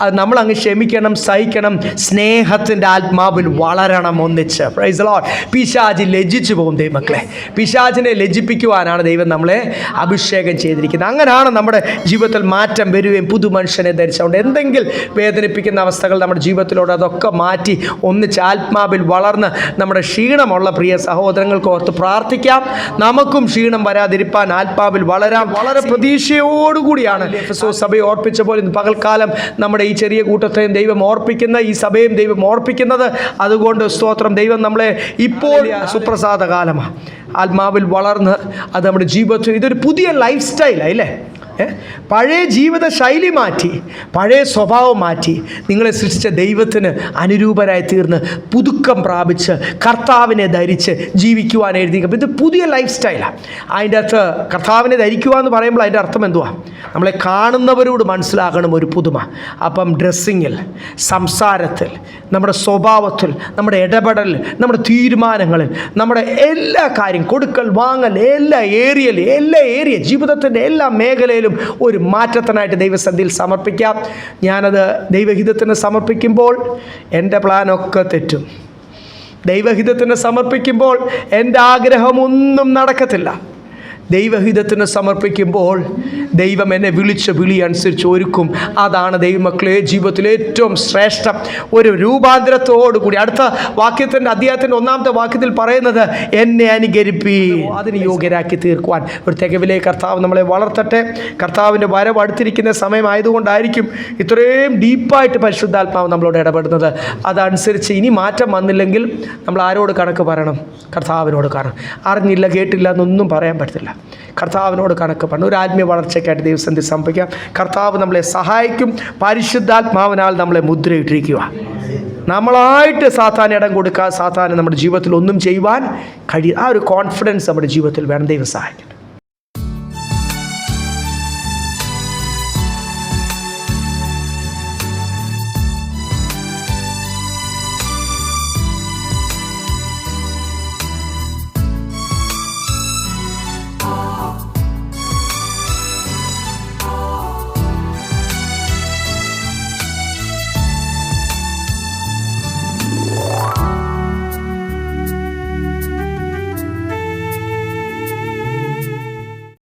അത് നമ്മളങ്ങ് ക്ഷമിക്കണം, സഹിക്കണം. സ്നേഹത്തിൻ്റെ ആത്മാവിൽ വളരണം ഒന്നിച്ച്. Praise the Lord. പിശാച് ലജ്ജിച്ചു പോകും ദൈവമക്കളെ. പിശാചിനെ ലജ്ജിപ്പിക്കുവാനാണ് ദൈവം നമ്മളെ അഭിഷേകം ചെയ്തിരിക്കുന്നത്. അങ്ങനെയാണ് നമ്മുടെ ജീവിതത്തിൽ മാറ്റം വരികയും പുതു മനുഷ്യനെ ധരിച്ചുകൊണ്ട് എന്തെങ്കിലും വേദനിപ്പിക്കുന്ന അവസ്ഥകൾ നമ്മുടെ ജീവിതത്തിലൂടെ അതൊക്കെ മാറ്റി ഒന്നിച്ച് ആത്മാവിൽ വളർന്ന് നമ്മുടെ ക്ഷീണമുള്ള പ്രിയ സഹോദരങ്ങൾക്ക് ഓർത്ത് പ്രാർത്ഥിക്കാം. നമുക്കും ക്ഷീണം വരാതിരിപ്പാൻ ആത്മാവിൽ വളരാം. വളരെ പ്രതീക്ഷയോടുകൂടിയാണ് എഫെസോസ് സഭയെ ഓർപ്പിച്ച പോലെ ഇന്ന് പകൽക്കാലം നമ്മുടെ ഈ ചെറിയ കൂട്ടത്തെയും ദൈവം ഓർപ്പിക്കുന്ന, ഈ സഭയും ദൈവം ഓർപ്പിക്കുന്നത്. അതുകൊണ്ട് സ്തോത്രം. ദൈവം നമ്മളെ ഇപ്പോൾ സുപ്രസാദ കാലമാണ്, ആത്മാവിൽ വളർന്ന് അത് നമ്മുടെ ജീവിതത്തിൽ ഇതൊരു പുതിയ ലൈഫ് സ്റ്റൈലാണ്, ഇല്ലേ? പഴയ ജീവിത ശൈലി മാറ്റി, പഴയ സ്വഭാവം മാറ്റി നിങ്ങളെ സൃഷ്ടിച്ച ദൈവത്തിന് അനുരൂപരായി തീർന്ന് പുതുക്കം പ്രാപിച്ച് കർത്താവിനെ ധരിച്ച് ജീവിക്കുവാൻ എഴുതി. അപ്പോൾ ഇത് പുതിയ ലൈഫ് സ്റ്റൈലാണ്. അതിൻ്റെ അകത്ത് കർത്താവിനെ ധരിക്കുക എന്ന് പറയുമ്പോൾ അതിൻ്റെ അർത്ഥം എന്തുവാ? നമ്മളെ കാണുന്നവരോട് മനസ്സിലാക്കണം ഒരു പുതുമ. അപ്പം ഡ്രസ്സിങ്ങിൽ, സംസാരത്തിൽ, നമ്മുടെ സ്വഭാവത്തിൽ, നമ്മുടെ ഇടപെടലിൽ, നമ്മുടെ തീരുമാനങ്ങളിൽ, നമ്മുടെ എല്ലാ കാര്യം, കൊടുക്കൽ വാങ്ങൽ, എല്ലാ ഏരിയ ജീവിതത്തിൻ്റെ എല്ലാ മേഖലയിലും ഒരു മാറ്റത്തിനായിട്ട് ദൈവസന്നിധിയിൽ സമർപ്പിക്കാം. ഞാനത് ദൈവഹിതത്തിന് സമർപ്പിക്കുമ്പോൾ എൻ്റെ പ്ലാനൊക്കെ തെറ്റും. ദൈവഹിതത്തിന് സമർപ്പിക്കുമ്പോൾ എൻ്റെ ആഗ്രഹമൊന്നും നടക്കത്തില്ല. ദൈവഹിതത്തിന് സമർപ്പിക്കുമ്പോൾ ദൈവം എന്നെ വിളിച്ച വിളി അനുസരിച്ച് ഒരുക്കും. അതാണ് ദൈവമക്കളെ ജീവിതത്തിലെ ഏറ്റവും ശ്രേഷ്ഠം. ഒരു രൂപാന്തരത്തോടുകൂടി അടുത്ത വാക്യത്തിൻ്റെ അധ്യായത്തിൻ്റെ 1-ാമത്തെ വാക്യത്തിൽ പറയുന്നത്, എന്നെ അനുകരിപ്പീ, അതിന് യോഗ്യരാക്കി തീർക്കുവാൻ ഒരു തികവിലെ കർത്താവ് നമ്മളെ വളർത്തട്ടെ. കർത്താവിൻ്റെ വരവ് അടുത്തിരിക്കുന്ന സമയമായതുകൊണ്ടായിരിക്കും ഇത്രയും ഡീപ്പായിട്ട് പരിശുദ്ധാത്മാവ് നമ്മളോട് ഇടപെടുന്നത്. അതനുസരിച്ച് ഇനി മാറ്റം വന്നില്ലെങ്കിൽ നമ്മൾ ആരോട് കണക്ക് പറയണം? കർത്താവിനോട് കണക്ക്. അറിഞ്ഞില്ല കേട്ടില്ല എന്നൊന്നും പറയാൻ പറ്റത്തില്ല. കർത്താവിനോട് കണക്ക് പറഞ്ഞു. ഒരു ആത്മീയ വളർച്ചയ്ക്കായിട്ട് ദൈവസന്ധി സംഭവിക്കാം. കർത്താവ് നമ്മളെ സഹായിക്കും. പരിശുദ്ധാത്മാവിനാൽ നമ്മളെ മുദ്രയിട്ടിരിക്കുക. നമ്മളായിട്ട് സാത്താൻ ഇടം കൊടുക്കുക. സാത്താന് നമ്മുടെ ജീവിതത്തിൽ ഒന്നും ചെയ്യുവാൻ കഴിയും. ആ ഒരു കോൺഫിഡൻസ് നമ്മുടെ ജീവിതത്തിൽ വേണം. ദൈവം സഹായിക്കും.